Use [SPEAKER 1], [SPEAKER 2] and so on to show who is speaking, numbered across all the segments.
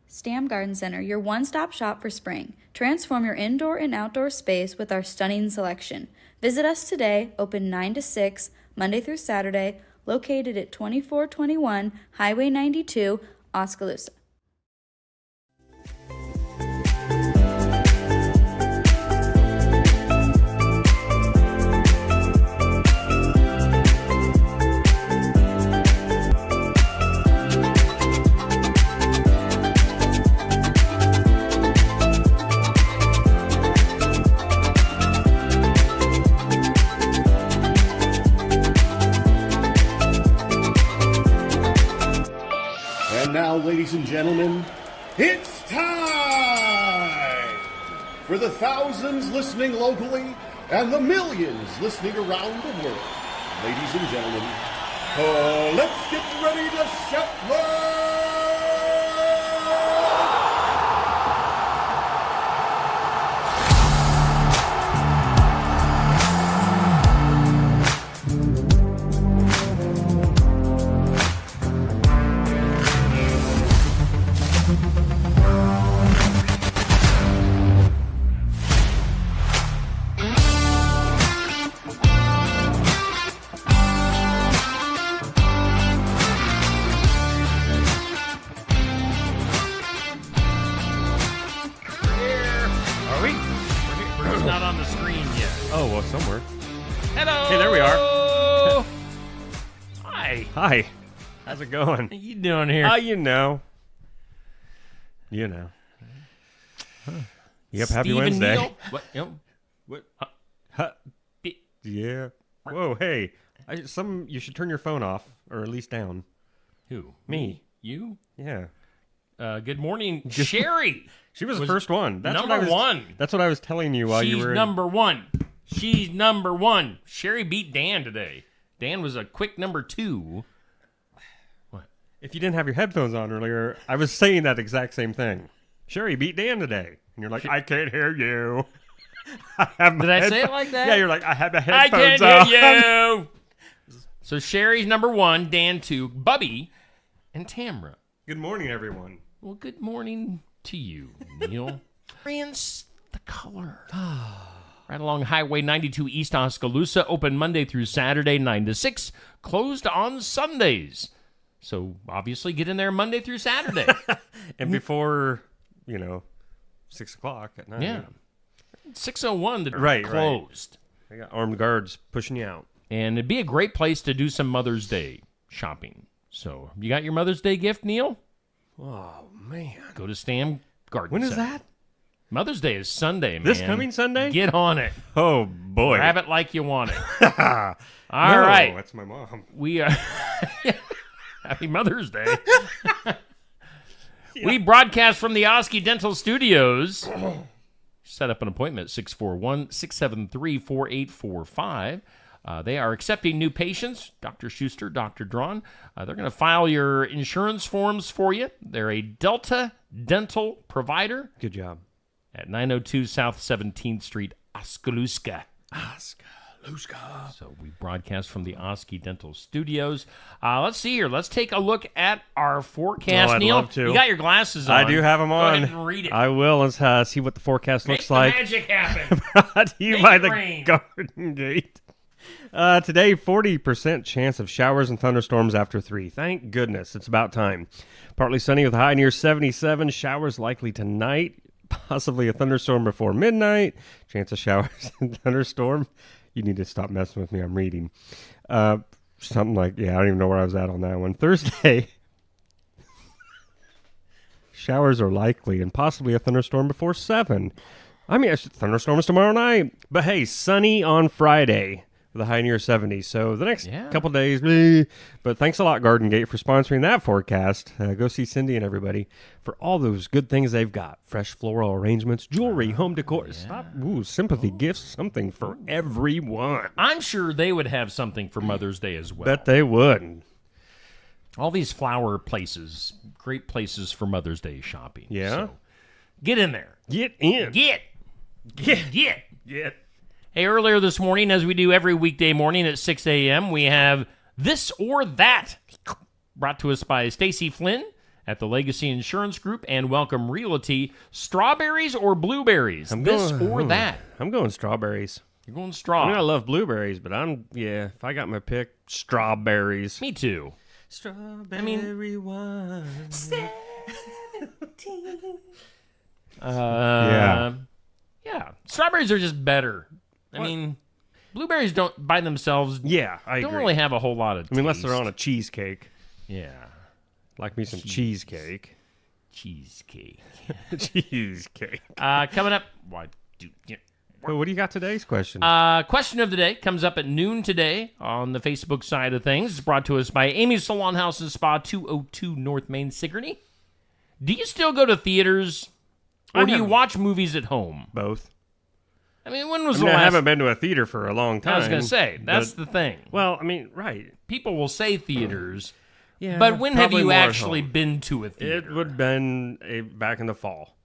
[SPEAKER 1] Stam Garden Center, your one-stop shop for spring. Transform your indoor and outdoor space with our stunning selection. Visit us today, open 9 to 6, Monday through Saturday, located at 2421 Highway 92, Oskaloosa.
[SPEAKER 2] Now, ladies and gentlemen, it's time for the thousands listening locally and the millions listening around the world. Ladies and gentlemen, let's get ready to shuffle!
[SPEAKER 3] Somewhere.
[SPEAKER 4] Hello.
[SPEAKER 3] Hey, there we are.
[SPEAKER 4] Hi.
[SPEAKER 3] Hi. How's it going?
[SPEAKER 4] What you doing here?
[SPEAKER 3] You know. Huh. Yep. Happy
[SPEAKER 4] Steve and
[SPEAKER 3] Wednesday.
[SPEAKER 4] Neil? What? Yep.
[SPEAKER 3] What? Yeah. Whoa. Hey. You should turn your phone off, or at least down.
[SPEAKER 4] Who?
[SPEAKER 3] Me.
[SPEAKER 4] You?
[SPEAKER 3] Yeah.
[SPEAKER 4] Good morning, Sherry.
[SPEAKER 3] She was the first one. That's
[SPEAKER 4] number one.
[SPEAKER 3] That's what I was telling you while you were.
[SPEAKER 4] She's number one. She's number one. Sherry beat Dan today. Dan was a quick number two. What?
[SPEAKER 3] If you didn't have your headphones on earlier, I was saying that exact same thing. Sherry beat Dan today. And you're like, I can't hear you.
[SPEAKER 4] Did I say it like that?
[SPEAKER 3] Yeah, you're like, I have the
[SPEAKER 4] I
[SPEAKER 3] headphones
[SPEAKER 4] can't hear you. So Sherry's number one, Dan two, Bubby, and Tamra.
[SPEAKER 3] Good morning, everyone.
[SPEAKER 4] Well, good morning to you, Neil. Experience the color. Right along Highway 92 East Oskaloosa, open Monday through Saturday, 9 to 6, closed on Sundays. So, obviously, get in there Monday through Saturday.
[SPEAKER 3] And before, 6 o'clock at night.
[SPEAKER 4] Yeah. 6:01 to
[SPEAKER 3] Right,
[SPEAKER 4] closed.
[SPEAKER 3] They got armed guards pushing you out.
[SPEAKER 4] And it'd be a great place to do some Mother's Day shopping. So, you got your Mother's Day gift, Neil?
[SPEAKER 3] Oh, man.
[SPEAKER 4] Go to Stam Garden
[SPEAKER 3] When is
[SPEAKER 4] Center.
[SPEAKER 3] that?
[SPEAKER 4] Mother's Day is Sunday, man.
[SPEAKER 3] This coming Sunday?
[SPEAKER 4] Get on it.
[SPEAKER 3] Oh, boy.
[SPEAKER 4] Grab it like you want it.
[SPEAKER 3] All
[SPEAKER 4] right.
[SPEAKER 3] That's my mom.
[SPEAKER 4] We are... Happy Mother's Day. We broadcast from the Oski Dental Studios. Set up an appointment at 641-673-4845. They are accepting new patients. Dr. Schuster, Dr. Drawn. They're going to file your insurance forms for you. They're a Delta Dental provider.
[SPEAKER 3] Good job.
[SPEAKER 4] At 902 South 17th Street, Oskaloosa. So we broadcast from the Oski Dental Studios. Let's see here. Let's take a look at our forecast.
[SPEAKER 3] I'd
[SPEAKER 4] Neil,
[SPEAKER 3] love to.
[SPEAKER 4] You got your glasses on.
[SPEAKER 3] I do have them
[SPEAKER 4] Go
[SPEAKER 3] on.
[SPEAKER 4] ahead and read it.
[SPEAKER 3] I will. Let's see what the forecast
[SPEAKER 4] Make
[SPEAKER 3] looks
[SPEAKER 4] the
[SPEAKER 3] like.
[SPEAKER 4] magic happen.
[SPEAKER 3] Brought to you
[SPEAKER 4] Make
[SPEAKER 3] by
[SPEAKER 4] it
[SPEAKER 3] the
[SPEAKER 4] rain.
[SPEAKER 3] Garden Gate. Today, 40% chance of showers and thunderstorms after 3. Thank goodness. It's about time. Partly sunny with a high near 77. Showers likely tonight. Possibly a thunderstorm before midnight. Chance of showers and thunderstorm. You need to stop messing with me. I'm reading. Something like, I don't even know where I was at on that one. Thursday. Showers are likely and possibly a thunderstorm before 7. I mean, thunderstorm is tomorrow night. But hey, sunny on Friday with a high near 70. So the next couple days. But thanks a lot, Garden Gate, for sponsoring that forecast. Go see Cindy and everybody for all those good things they've got. Fresh floral arrangements, jewelry, home decor. Sympathy gifts, something for everyone.
[SPEAKER 4] I'm sure they would have something for Mother's Day as well.
[SPEAKER 3] Bet they would.
[SPEAKER 4] All these flower places, great places for Mother's Day shopping.
[SPEAKER 3] Yeah.
[SPEAKER 4] So get in there.
[SPEAKER 3] Get in.
[SPEAKER 4] Get. Hey, earlier this morning, as we do every weekday morning at 6 a.m., we have This or That, brought to us by Stacy Flynn at the Legacy Insurance Group and Welcome Realty. Strawberries or blueberries? Or that?
[SPEAKER 3] I'm going strawberries.
[SPEAKER 4] You're going
[SPEAKER 3] I
[SPEAKER 4] straw.
[SPEAKER 3] mean, I love blueberries, but if I got my pick, strawberries.
[SPEAKER 4] Me too.
[SPEAKER 3] Strawberry wine.
[SPEAKER 4] Yeah. Strawberries are just better. I mean, blueberries don't by themselves.
[SPEAKER 3] Yeah, I
[SPEAKER 4] don't
[SPEAKER 3] agree.
[SPEAKER 4] really have a whole lot of.
[SPEAKER 3] I mean, unless
[SPEAKER 4] taste.
[SPEAKER 3] they're on a cheesecake.
[SPEAKER 4] Yeah.
[SPEAKER 3] Like me some cheesecake.
[SPEAKER 4] Cheesecake.
[SPEAKER 3] Cheesecake.
[SPEAKER 4] Coming up. What
[SPEAKER 3] What do you got today's question?
[SPEAKER 4] Question of the day comes up at noon today on the Facebook side of things. It's brought to us by Amy's Salon House and Spa, 202 North Main, Sigourney. Do you still go to theaters, or do you watch movies at home?
[SPEAKER 3] Both.
[SPEAKER 4] I mean, when was
[SPEAKER 3] I
[SPEAKER 4] the
[SPEAKER 3] mean,
[SPEAKER 4] last?
[SPEAKER 3] I haven't been to a theater for a long time.
[SPEAKER 4] I was going to say, that's
[SPEAKER 3] but-
[SPEAKER 4] the thing.
[SPEAKER 3] Well, I mean, right.
[SPEAKER 4] People will say theaters,
[SPEAKER 3] Yeah,
[SPEAKER 4] but when have
[SPEAKER 3] probably
[SPEAKER 4] you
[SPEAKER 3] more at
[SPEAKER 4] actually
[SPEAKER 3] home.
[SPEAKER 4] been to a theater?
[SPEAKER 3] It would have been back in the fall.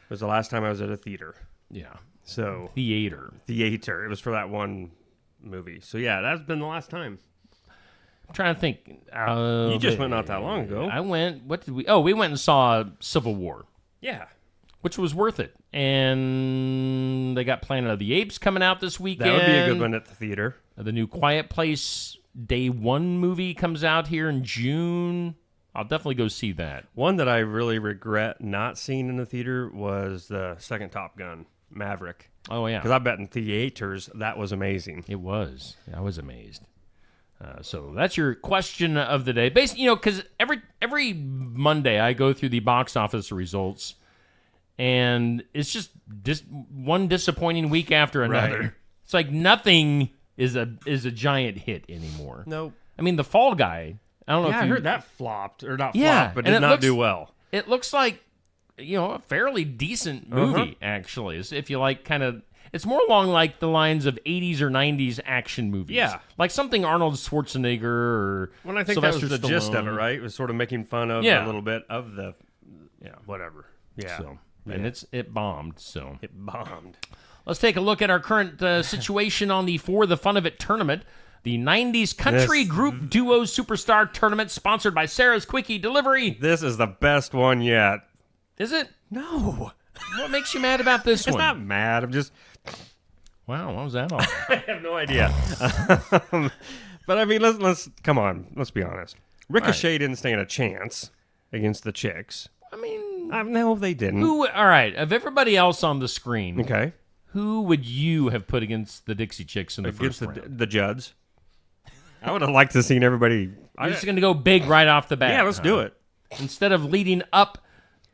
[SPEAKER 3] It was the last time I was at a theater.
[SPEAKER 4] Yeah.
[SPEAKER 3] So,
[SPEAKER 4] Theater.
[SPEAKER 3] theater. It was for that one movie. So, yeah, that's been the last time.
[SPEAKER 4] I'm trying to think.
[SPEAKER 3] You just went not that long ago.
[SPEAKER 4] I went. What did we? Oh, we went and saw Civil War,
[SPEAKER 3] Yeah.
[SPEAKER 4] which was worth it. And they got Planet of the Apes coming out this weekend.
[SPEAKER 3] That would be a good one at the theater.
[SPEAKER 4] The new Quiet Place Day 1 movie comes out here in June. I'll definitely go see that.
[SPEAKER 3] One that I really regret not seeing in the theater was the second Top Gun, Maverick.
[SPEAKER 4] Oh, yeah.
[SPEAKER 3] Because I bet in theaters that was amazing.
[SPEAKER 4] It was. I was amazed. So that's your question of the day. Basically, because every Monday I go through the box office results, and it's just one disappointing week after another.
[SPEAKER 3] Right.
[SPEAKER 4] It's like nothing is a giant hit anymore.
[SPEAKER 3] Nope.
[SPEAKER 4] I mean, The Fall Guy. I don't know
[SPEAKER 3] Yeah,
[SPEAKER 4] if
[SPEAKER 3] I
[SPEAKER 4] you
[SPEAKER 3] heard that flopped, or not
[SPEAKER 4] Yeah,
[SPEAKER 3] flopped, but
[SPEAKER 4] and
[SPEAKER 3] did
[SPEAKER 4] it
[SPEAKER 3] not
[SPEAKER 4] looks-
[SPEAKER 3] do well.
[SPEAKER 4] It looks like a fairly decent movie actually. If you like kind of. It's more along like the lines of 80s or 90s action movies.
[SPEAKER 3] Yeah.
[SPEAKER 4] Like something Arnold Schwarzenegger or
[SPEAKER 3] Well, I think
[SPEAKER 4] Sylvester
[SPEAKER 3] that was the gist of it,
[SPEAKER 4] Stallone.
[SPEAKER 3] right? It was sort of making fun of
[SPEAKER 4] Yeah.
[SPEAKER 3] a little bit of the, whatever. Yeah.
[SPEAKER 4] So, and it bombed. So
[SPEAKER 3] It bombed.
[SPEAKER 4] let's take a look at our current situation on the For the Fun of It tournament. The 90s country
[SPEAKER 3] Yes.
[SPEAKER 4] group duo superstar tournament sponsored by Sarah's Quickie Delivery.
[SPEAKER 3] This is the best one yet.
[SPEAKER 4] Is it?
[SPEAKER 3] No.
[SPEAKER 4] What makes you mad about this
[SPEAKER 3] It's
[SPEAKER 4] one?
[SPEAKER 3] not mad. I'm just,
[SPEAKER 4] Wow, what was that all?
[SPEAKER 3] I have no idea. But I mean, let's come on. Let's be honest. Ricochet didn't stand a chance against the Chicks.
[SPEAKER 4] I mean,
[SPEAKER 3] No, they didn't.
[SPEAKER 4] who? All right, of everybody else on the screen,
[SPEAKER 3] Okay.
[SPEAKER 4] who would you have put against the Dixie Chicks in the
[SPEAKER 3] Against
[SPEAKER 4] first round?
[SPEAKER 3] the Judds. I would have liked to seen everybody.
[SPEAKER 4] You're just going to go big right off the bat.
[SPEAKER 3] Yeah, let's do it.
[SPEAKER 4] Instead of leading up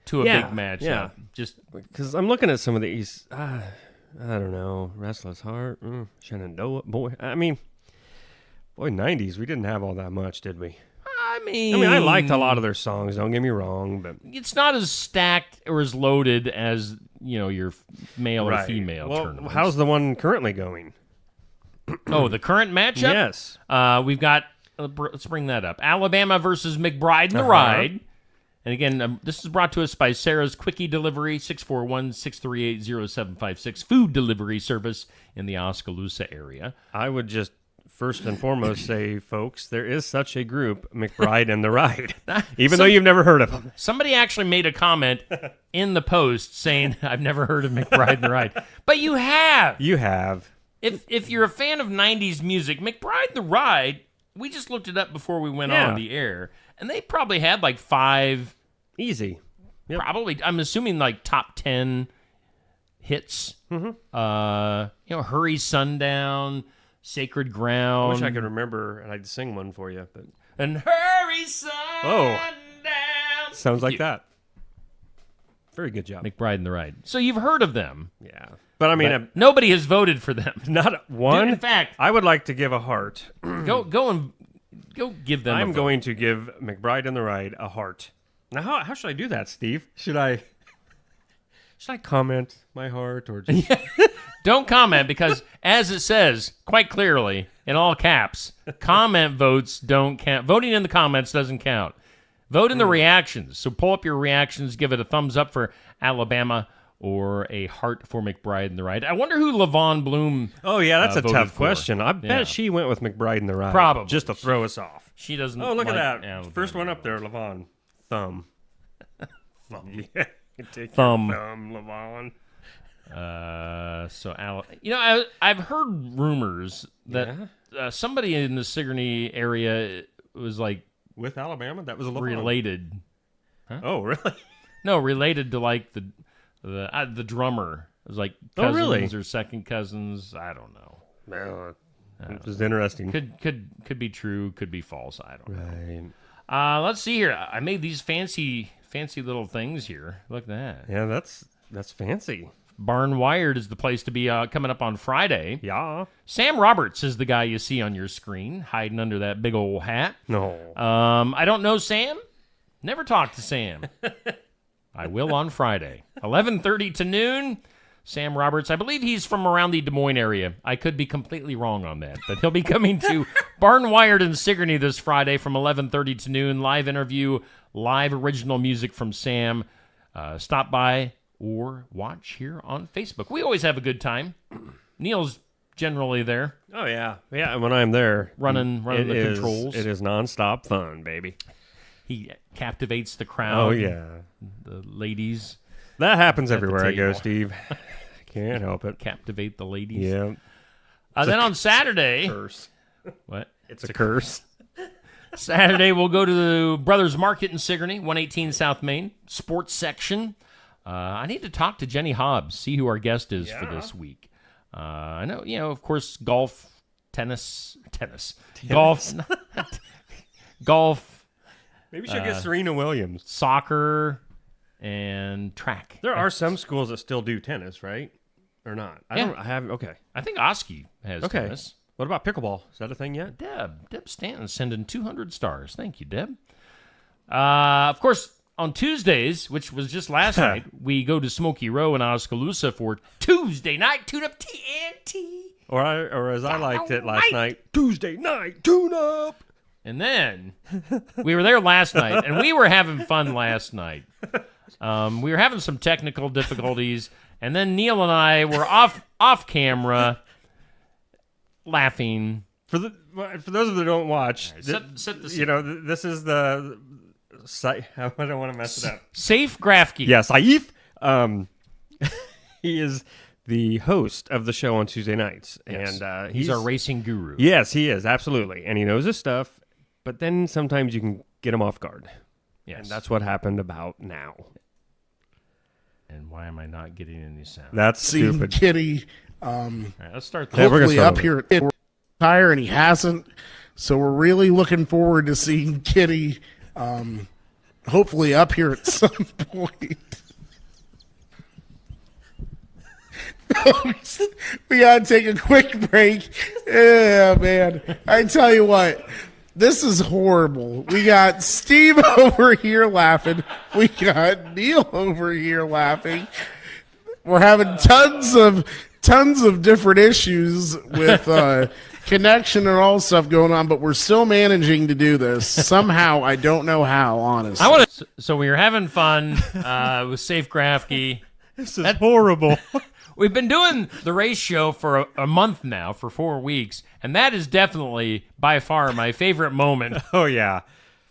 [SPEAKER 4] to a
[SPEAKER 3] Yeah,
[SPEAKER 4] big match.
[SPEAKER 3] yeah.
[SPEAKER 4] Just
[SPEAKER 3] Because I'm looking at some of these. I don't know. Restless Heart. Shenandoah. Boy. I mean, 90s. We didn't have all that much, did we?
[SPEAKER 4] I mean,
[SPEAKER 3] I liked a lot of their songs. Don't get me wrong, but
[SPEAKER 4] It's not as stacked or as loaded as your male or female
[SPEAKER 3] Well,
[SPEAKER 4] tournaments.
[SPEAKER 3] how's the one currently going?
[SPEAKER 4] the current matchup?
[SPEAKER 3] Yes.
[SPEAKER 4] We've got. Let's bring that up. Alabama versus McBride and the
[SPEAKER 3] Uh-huh.
[SPEAKER 4] Ride. And again, this is brought to us by Sarah's Quickie Delivery, 641-638-0756, food delivery service in the Oskaloosa area.
[SPEAKER 3] I would just first and foremost say, folks, there is such a group, McBride and the Ride, even though you've never heard of them.
[SPEAKER 4] Somebody actually made a comment in the post saying, "I've never heard of McBride and the Ride," but you have.
[SPEAKER 3] You have.
[SPEAKER 4] If you're a fan of 90s music, McBride and the Ride, we just looked it up before we went
[SPEAKER 3] Yeah.
[SPEAKER 4] on the air, and they probably had like 5,
[SPEAKER 3] Easy. Yep.
[SPEAKER 4] probably, I'm assuming like top 10 hits. Mm-hmm. Hurry Sundown, Sacred
[SPEAKER 3] I
[SPEAKER 4] Ground.
[SPEAKER 3] wish I could remember and I'd sing one for you, but
[SPEAKER 4] And Hurry Sundown.
[SPEAKER 3] sounds like that. Very good job.
[SPEAKER 4] McBride and the Ride. So you've heard of them.
[SPEAKER 3] Yeah. But I mean,
[SPEAKER 4] But nobody has voted for them.
[SPEAKER 3] not one.
[SPEAKER 4] Dude, in fact,
[SPEAKER 3] I would like to give a heart.
[SPEAKER 4] go give them.
[SPEAKER 3] I'm
[SPEAKER 4] a vote.
[SPEAKER 3] going to give McBride and the Ride a heart. Now, how should I do that, Steve? Should I comment my heart or just...
[SPEAKER 4] Don't comment because, as it says quite clearly in all caps, comment votes don't count. Voting in the comments doesn't count. Vote in the reactions. So pull up your reactions. Give it a thumbs up for Alabama or a heart for McBride and the Ride. I wonder who LaVon Bloom.
[SPEAKER 3] Oh, yeah, that's a
[SPEAKER 4] voted
[SPEAKER 3] tough
[SPEAKER 4] for.
[SPEAKER 3] question. I bet
[SPEAKER 4] Yeah.
[SPEAKER 3] she went with McBride and the Ride.
[SPEAKER 4] Probably.
[SPEAKER 3] Just to throw us off.
[SPEAKER 4] She doesn't.
[SPEAKER 3] Oh, look
[SPEAKER 4] like
[SPEAKER 3] at that.
[SPEAKER 4] Alabama.
[SPEAKER 3] First one up there, LaVon. Thumb. Yeah. Take
[SPEAKER 4] Thumb.
[SPEAKER 3] Your thumb, Levon.
[SPEAKER 4] I've heard rumors that somebody in the Sigourney area was like
[SPEAKER 3] With Alabama? That was a Levon.
[SPEAKER 4] related. Huh?
[SPEAKER 3] Oh, really?
[SPEAKER 4] No, related to like the drummer. It was like cousins
[SPEAKER 3] really?
[SPEAKER 4] or second cousins. I don't know.
[SPEAKER 3] No. It was interesting.
[SPEAKER 4] Could be true. Could be false. I don't know.
[SPEAKER 3] Right.
[SPEAKER 4] Let's see here. I made these fancy little things here. Look at that.
[SPEAKER 3] Yeah, that's fancy.
[SPEAKER 4] Barn Wired is the place to be coming up on Friday.
[SPEAKER 3] Yeah.
[SPEAKER 4] Sam Roberts is the guy you see on your screen, hiding under that big old hat.
[SPEAKER 3] No.
[SPEAKER 4] I don't know Sam. Never talked to Sam. I will on Friday. 11:30 to noon. Sam Roberts, I believe he's from around the Des Moines area. I could be completely wrong on that, but he'll be coming to Barn Wired in Sigourney this Friday from 11:30 to noon. Live interview, live original music from Sam. Stop by or watch here on Facebook. We always have a good time. Neil's generally there.
[SPEAKER 3] Oh, yeah. Yeah, when I'm there.
[SPEAKER 4] Running the controls.
[SPEAKER 3] It is nonstop fun, baby.
[SPEAKER 4] He captivates the crowd.
[SPEAKER 3] Oh, yeah.
[SPEAKER 4] The ladies.
[SPEAKER 3] That happens
[SPEAKER 4] At the
[SPEAKER 3] everywhere I go,
[SPEAKER 4] table.
[SPEAKER 3] Steve. Can't help it.
[SPEAKER 4] Captivate the ladies.
[SPEAKER 3] Yeah.
[SPEAKER 4] Then on Saturday.
[SPEAKER 3] Curse.
[SPEAKER 4] What?
[SPEAKER 3] It's a curse.
[SPEAKER 4] Saturday, we'll go to the Brothers Market in Sigourney, 118 South Main, sports section. I need to talk to Jenny Hobbs, see who our guest is for this week. I know, of course, golf, tennis, golf, golf,
[SPEAKER 3] Maybe she'll get Serena Williams.
[SPEAKER 4] soccer, and track.
[SPEAKER 3] There are some schools that still do tennis, right? Or not? I haven't. Okay.
[SPEAKER 4] I think Oski has
[SPEAKER 3] Okay.
[SPEAKER 4] tennis.
[SPEAKER 3] What about pickleball? Is that a thing yet?
[SPEAKER 4] Deb Stanton sending 200 stars. Thank you, Deb. Of course, on Tuesdays, which was just last night, we go to Smoky Row in Oskaloosa for Tuesday night tune-up TNT.
[SPEAKER 3] Or as I liked it last night, Tuesday night tune-up.
[SPEAKER 4] And then we were there last night, and we were having fun last night. We were having some technical difficulties, and then Neil and I were off camera laughing.
[SPEAKER 3] For those of you that don't watch,
[SPEAKER 4] set the scene.
[SPEAKER 3] this is the site. I don't want to mess it up.
[SPEAKER 4] Safe Grafke.
[SPEAKER 3] Yeah, Saif. He is the host of the show on Tuesday nights,
[SPEAKER 4] Yes.
[SPEAKER 3] and
[SPEAKER 4] he's our racing guru.
[SPEAKER 3] Yes, he is absolutely, and he knows his stuff. But then sometimes you can get him off guard.
[SPEAKER 4] Yes.
[SPEAKER 3] And that's what happened about now.
[SPEAKER 4] And why am I not getting any sound?
[SPEAKER 3] That's
[SPEAKER 5] Seeing
[SPEAKER 3] stupid.
[SPEAKER 5] Kitty
[SPEAKER 4] All right, let's start
[SPEAKER 3] Yeah, we're gonna
[SPEAKER 5] hopefully
[SPEAKER 3] start
[SPEAKER 5] up
[SPEAKER 3] over.
[SPEAKER 5] here at tire, and he hasn't. So we're really looking forward to seeing Kitty hopefully up here at some point. We gotta take a quick break. Yeah, man. I tell you what, this is horrible. We got Steve over here laughing. We got Neil over here laughing. We're having tons of different issues with connection and all stuff going on, but we're still managing to do this somehow. I don't know how, honestly.
[SPEAKER 4] So we were having fun with Safe Grafke.
[SPEAKER 3] This is horrible.
[SPEAKER 4] We've been doing the race show for a month now, for 4 weeks, and that is definitely by far my favorite moment
[SPEAKER 3] Oh, yeah.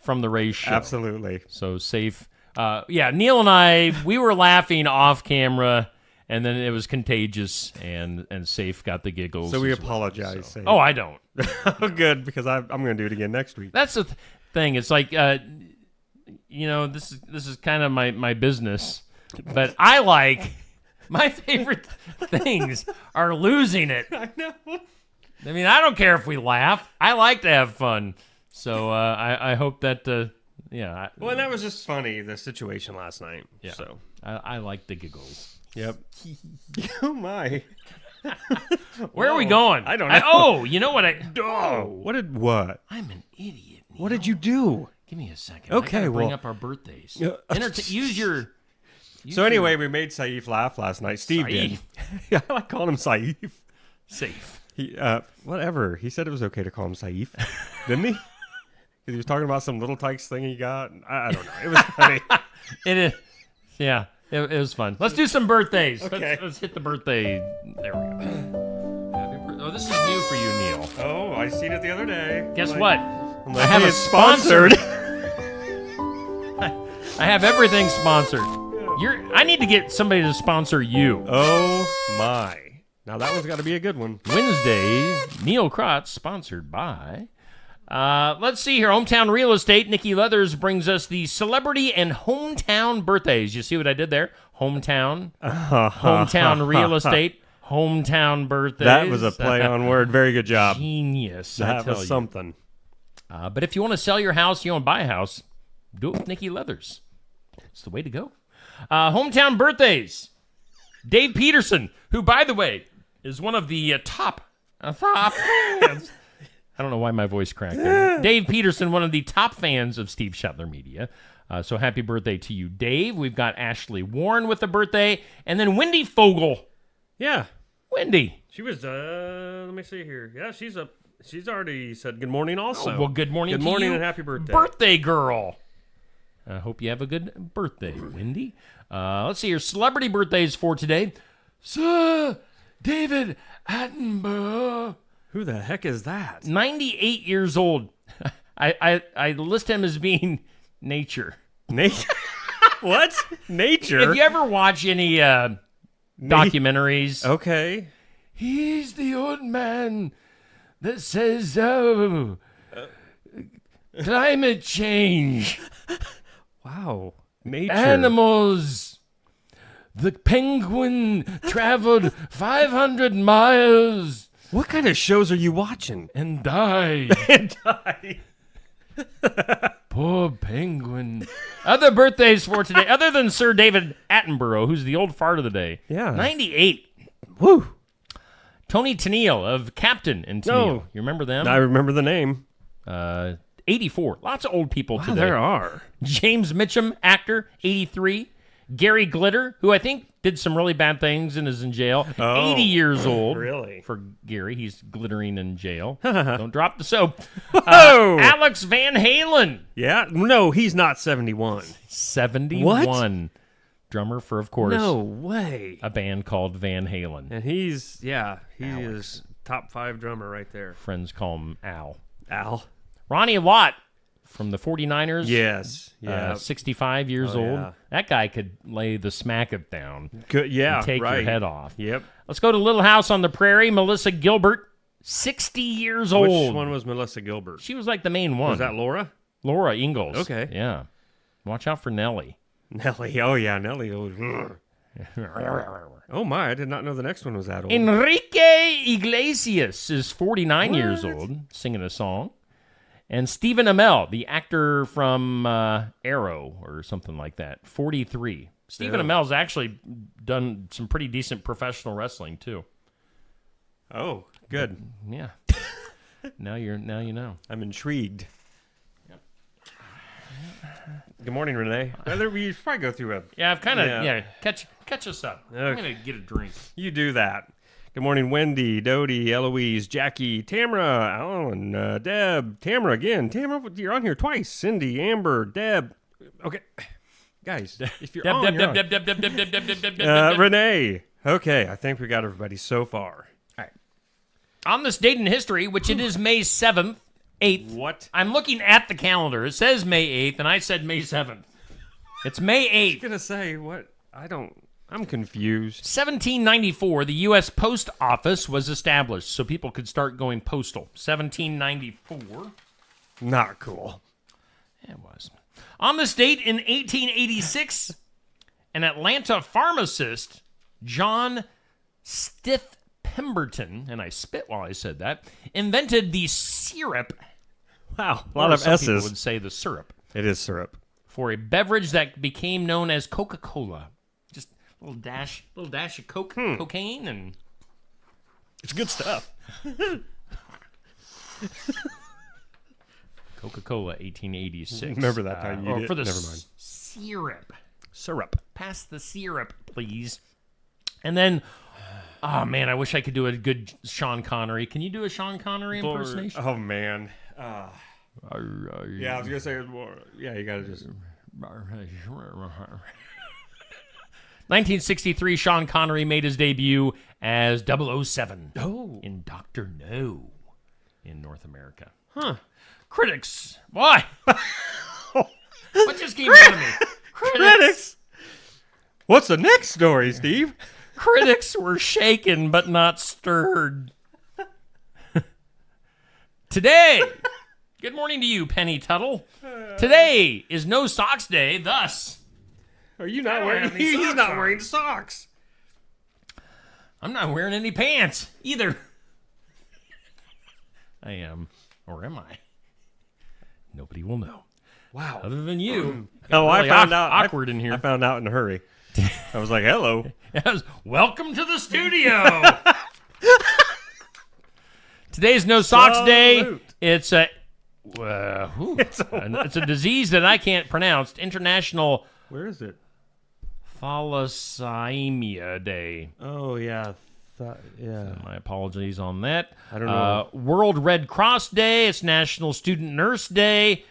[SPEAKER 4] from the race show.
[SPEAKER 3] Absolutely.
[SPEAKER 4] So Safe. Neil and I, we were laughing off camera, and then it was contagious, and Safe got the giggles.
[SPEAKER 3] So we
[SPEAKER 4] as well,
[SPEAKER 3] apologize.
[SPEAKER 4] so.
[SPEAKER 3] Saif.
[SPEAKER 4] Oh, I don't.
[SPEAKER 3] Oh, good, because I'm going to do it again next week.
[SPEAKER 4] That's the thing. It's like, this is kind of my business, but I like my favorite things are losing it. I know. I mean, I don't care if we laugh. I like to have fun. So I hope that
[SPEAKER 3] Well, that was just funny, the situation last night.
[SPEAKER 4] Yeah.
[SPEAKER 3] So,
[SPEAKER 4] I like the giggles.
[SPEAKER 3] yep. Oh, my.
[SPEAKER 4] Where are we going?
[SPEAKER 3] I don't know.
[SPEAKER 4] You know what
[SPEAKER 3] What?
[SPEAKER 4] I'm an idiot. Neil.
[SPEAKER 3] What did you do?
[SPEAKER 4] Give me a second.
[SPEAKER 3] Okay,
[SPEAKER 4] I gotta bring
[SPEAKER 3] well-
[SPEAKER 4] up our birthdays.
[SPEAKER 3] Yeah.
[SPEAKER 4] Use your.
[SPEAKER 3] So anyway, we made Saif laugh last night. Steve did.
[SPEAKER 4] Saif.
[SPEAKER 3] Yeah, I like calling him Saif.
[SPEAKER 4] Safe.
[SPEAKER 3] He, whatever. He said it was okay to call him Saif, didn't he? 'Cause he was talking about some little tykes thing he got. I don't know. It was funny.
[SPEAKER 4] It is. Yeah, it was fun. Let's do some birthdays.
[SPEAKER 3] Okay.
[SPEAKER 4] Let's hit the birthday. There we go. Oh, this is new for you, Neil.
[SPEAKER 3] Oh, I seen it the other day.
[SPEAKER 4] Guess
[SPEAKER 3] Like-
[SPEAKER 4] what?
[SPEAKER 3] I'm
[SPEAKER 4] I
[SPEAKER 3] like,
[SPEAKER 4] have
[SPEAKER 3] hey,
[SPEAKER 4] a
[SPEAKER 3] it's sponsored.
[SPEAKER 4] I have everything sponsored. I need to get somebody to sponsor you.
[SPEAKER 3] Oh, my. Now, that one's got to be a good one.
[SPEAKER 4] Wednesday, Neil Krotz, sponsored by... let's see here. Hometown Real Estate. Nikki Leathers brings us the celebrity and hometown birthdays. You see what I did there? Hometown Real Estate. Hometown birthdays.
[SPEAKER 3] That was a play on word. Very good job.
[SPEAKER 4] Genius. I
[SPEAKER 3] That
[SPEAKER 4] tell
[SPEAKER 3] was
[SPEAKER 4] you.
[SPEAKER 3] something.
[SPEAKER 4] But if you want to sell your house, you want to buy a house, do it with Nikki Leathers. It's the way to go. Hometown birthdays. Dave Peterson, who, by the way, is one of the top fans. I don't know why my voice cracked there. Dave Peterson, one of the top fans of Steve Shetler Media. So happy birthday to you, Dave. We've got Ashley Warren with a birthday. And then Wendy Fogel.
[SPEAKER 3] Yeah.
[SPEAKER 4] Wendy.
[SPEAKER 3] She was, let me see here. Yeah, she's already said good morning also.
[SPEAKER 4] Oh, well, good morning
[SPEAKER 3] Good
[SPEAKER 4] to
[SPEAKER 3] morning
[SPEAKER 4] you.
[SPEAKER 3] and happy birthday.
[SPEAKER 4] Birthday girl. I hope you have a good birthday, Wendy. Let's see your celebrity birthdays for today. Sir David Attenborough.
[SPEAKER 3] Who the heck is that?
[SPEAKER 4] 98 years old. I list him as being nature.
[SPEAKER 3] Nature? What? Nature?
[SPEAKER 4] If you ever watch any documentaries,
[SPEAKER 3] Okay.
[SPEAKER 4] he's the old man that says, oh, climate change,
[SPEAKER 3] Wow. Nature.
[SPEAKER 4] animals. The penguin traveled 500 miles
[SPEAKER 3] What kind of shows are you watching?
[SPEAKER 4] and died. Poor penguin. Other birthdays for today, other than Sir David Attenborough, who's the old fart of the day.
[SPEAKER 3] Yeah.
[SPEAKER 4] 98.
[SPEAKER 3] Woo.
[SPEAKER 4] Tony Tennille of Captain and Tennille.
[SPEAKER 3] No.
[SPEAKER 4] You remember them?
[SPEAKER 3] I remember the name.
[SPEAKER 4] 84. Lots of old people
[SPEAKER 3] Wow,
[SPEAKER 4] today.
[SPEAKER 3] there are.
[SPEAKER 4] James Mitchum, actor, 83. Gary Glitter, who I think did some really bad things and is in jail.
[SPEAKER 3] Oh,
[SPEAKER 4] 80 years old.
[SPEAKER 3] really?
[SPEAKER 4] For Gary. He's glittering in jail. Don't drop the soap.
[SPEAKER 3] Whoa.
[SPEAKER 4] Alex Van Halen,
[SPEAKER 3] Yeah. No, he's not 71.
[SPEAKER 4] 71. Drummer for, of course,
[SPEAKER 3] No way.
[SPEAKER 4] a band called Van Halen.
[SPEAKER 3] And he is top 5 drummer right there.
[SPEAKER 4] Friends call him Al.
[SPEAKER 3] Al.
[SPEAKER 4] Ronnie Lott from the 49ers.
[SPEAKER 3] Yes. Yeah.
[SPEAKER 4] 65 years
[SPEAKER 3] Oh,
[SPEAKER 4] old.
[SPEAKER 3] yeah.
[SPEAKER 4] That guy could lay the smack it down
[SPEAKER 3] Good. Yeah.
[SPEAKER 4] and take
[SPEAKER 3] right.
[SPEAKER 4] your head off.
[SPEAKER 3] Yep.
[SPEAKER 4] Let's go to Little House on the Prairie. Melissa Gilbert, 60 years old.
[SPEAKER 3] Which one was Melissa Gilbert?
[SPEAKER 4] She was like the main one.
[SPEAKER 3] Was that Laura?
[SPEAKER 4] Laura Ingalls.
[SPEAKER 3] Okay.
[SPEAKER 4] Yeah. Watch out for Nellie.
[SPEAKER 3] Nelly. Oh yeah, Nelly. Oh my, I did not know the next one was that old.
[SPEAKER 4] Enrique Iglesias is 49 years old, singing a song. And Stephen Amell, the actor from Arrow or something like that, 43. Stephen Amell's actually done some pretty decent professional wrestling too.
[SPEAKER 3] Oh, good.
[SPEAKER 4] Yeah. Now you know.
[SPEAKER 3] I'm intrigued. Good morning, Renee. We should probably go through a.
[SPEAKER 4] Yeah, I've kind of
[SPEAKER 3] Yeah.
[SPEAKER 4] catch us up. I'm
[SPEAKER 3] Okay.
[SPEAKER 4] gonna get a drink.
[SPEAKER 3] You do that. Good morning, Wendy, Dodie, Eloise, Jackie, Tamara, Alan, Deb, Tamara again. Tamara, you're on here twice. Cindy, Amber, Deb. Okay, guys, if you're on, you're on. Renee. Okay, I think we got everybody so far.
[SPEAKER 4] On this date in history, which it is May 7th, 8th.
[SPEAKER 3] What?
[SPEAKER 4] I'm looking at the calendar. It says May 8th, and I said May 7th. It's May 8th.
[SPEAKER 3] I'm gonna say what? I'm confused.
[SPEAKER 4] 1794, the U.S. Post Office was established, so people could start going postal. 1794.
[SPEAKER 3] Not cool.
[SPEAKER 4] It was. On this date in 1886, an Atlanta pharmacist, John Stith Pemberton, and I spit while I said that, invented the syrup.
[SPEAKER 3] Wow, a lot
[SPEAKER 4] or
[SPEAKER 3] of
[SPEAKER 4] some people
[SPEAKER 3] S's.
[SPEAKER 4] would say the syrup,
[SPEAKER 3] It is syrup.
[SPEAKER 4] for a beverage that became known as Coca-Cola. Just a little dash of cocaine, and
[SPEAKER 3] It's good stuff.
[SPEAKER 4] Coca-Cola, 1886.
[SPEAKER 3] Remember that time you
[SPEAKER 4] or
[SPEAKER 3] did.
[SPEAKER 4] for the
[SPEAKER 3] Never mind.
[SPEAKER 4] syrup.
[SPEAKER 3] Syrup.
[SPEAKER 4] Pass the syrup, please. And then, oh man, I wish I could do a good Sean Connery. Can you do a Sean Connery impersonation?
[SPEAKER 3] Oh man. Yeah, I was gonna say more. Yeah, you gotta just.
[SPEAKER 4] 1963, Sean Connery made his debut as 007 in Dr. No in North America. Critics. Why? What just came out of me?
[SPEAKER 3] What's the next story, Steve?
[SPEAKER 4] Critics were shaken but not stirred. Today, good morning to you, Penny Tuttle. Today is No Socks Day, thus...
[SPEAKER 3] Are you not
[SPEAKER 4] wearing-
[SPEAKER 3] He's not wearing socks.
[SPEAKER 4] I'm not wearing any pants either. I am. Or am I? Nobody will know.
[SPEAKER 3] Wow.
[SPEAKER 4] Other than you.
[SPEAKER 3] Oh,
[SPEAKER 4] Really
[SPEAKER 3] I found out.
[SPEAKER 4] awkward in here.
[SPEAKER 3] I found out in a hurry. I was like, hello.
[SPEAKER 4] Yes. Welcome to the studio. Today's No Socks Day.
[SPEAKER 3] Salute.
[SPEAKER 4] It's a it's a disease that I can't pronounce. International
[SPEAKER 3] Where is it?
[SPEAKER 4] Thalassemia Day.
[SPEAKER 3] Oh, yeah. Yeah.
[SPEAKER 4] My apologies on that.
[SPEAKER 3] I don't know.
[SPEAKER 4] World Red Cross Day. It's National Student Nurse Day.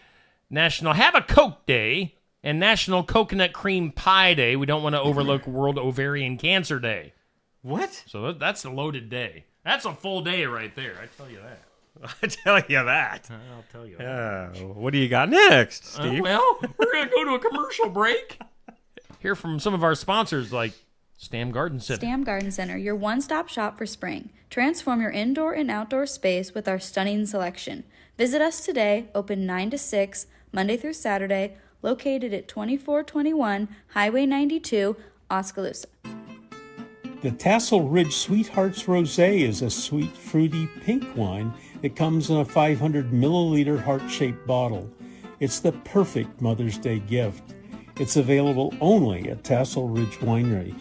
[SPEAKER 4] National Have a Coke Day. And National Coconut Cream Pie Day. We don't want to overlook World Ovarian Cancer Day.
[SPEAKER 3] What?
[SPEAKER 4] So that's a loaded day. That's a full day right there. I tell you that.
[SPEAKER 3] I tell you that.
[SPEAKER 4] I'll tell you that.
[SPEAKER 3] What do you got next, Steve?
[SPEAKER 4] Well, we're going to go to a commercial break. Hear from some of our sponsors like Stam Garden Center.
[SPEAKER 1] Stam Garden Center, your one-stop shop for spring. Transform your indoor and outdoor space with our stunning selection. Visit us today, open 9 to 6, Monday through Saturday, located at 2421 Highway 92, Oskaloosa.
[SPEAKER 6] The Tassel Ridge Sweethearts Rosé is a sweet, fruity pink wine that comes in a 500 milliliter heart-shaped bottle. It's the perfect Mother's Day gift. It's available only at Tassel Ridge Winery.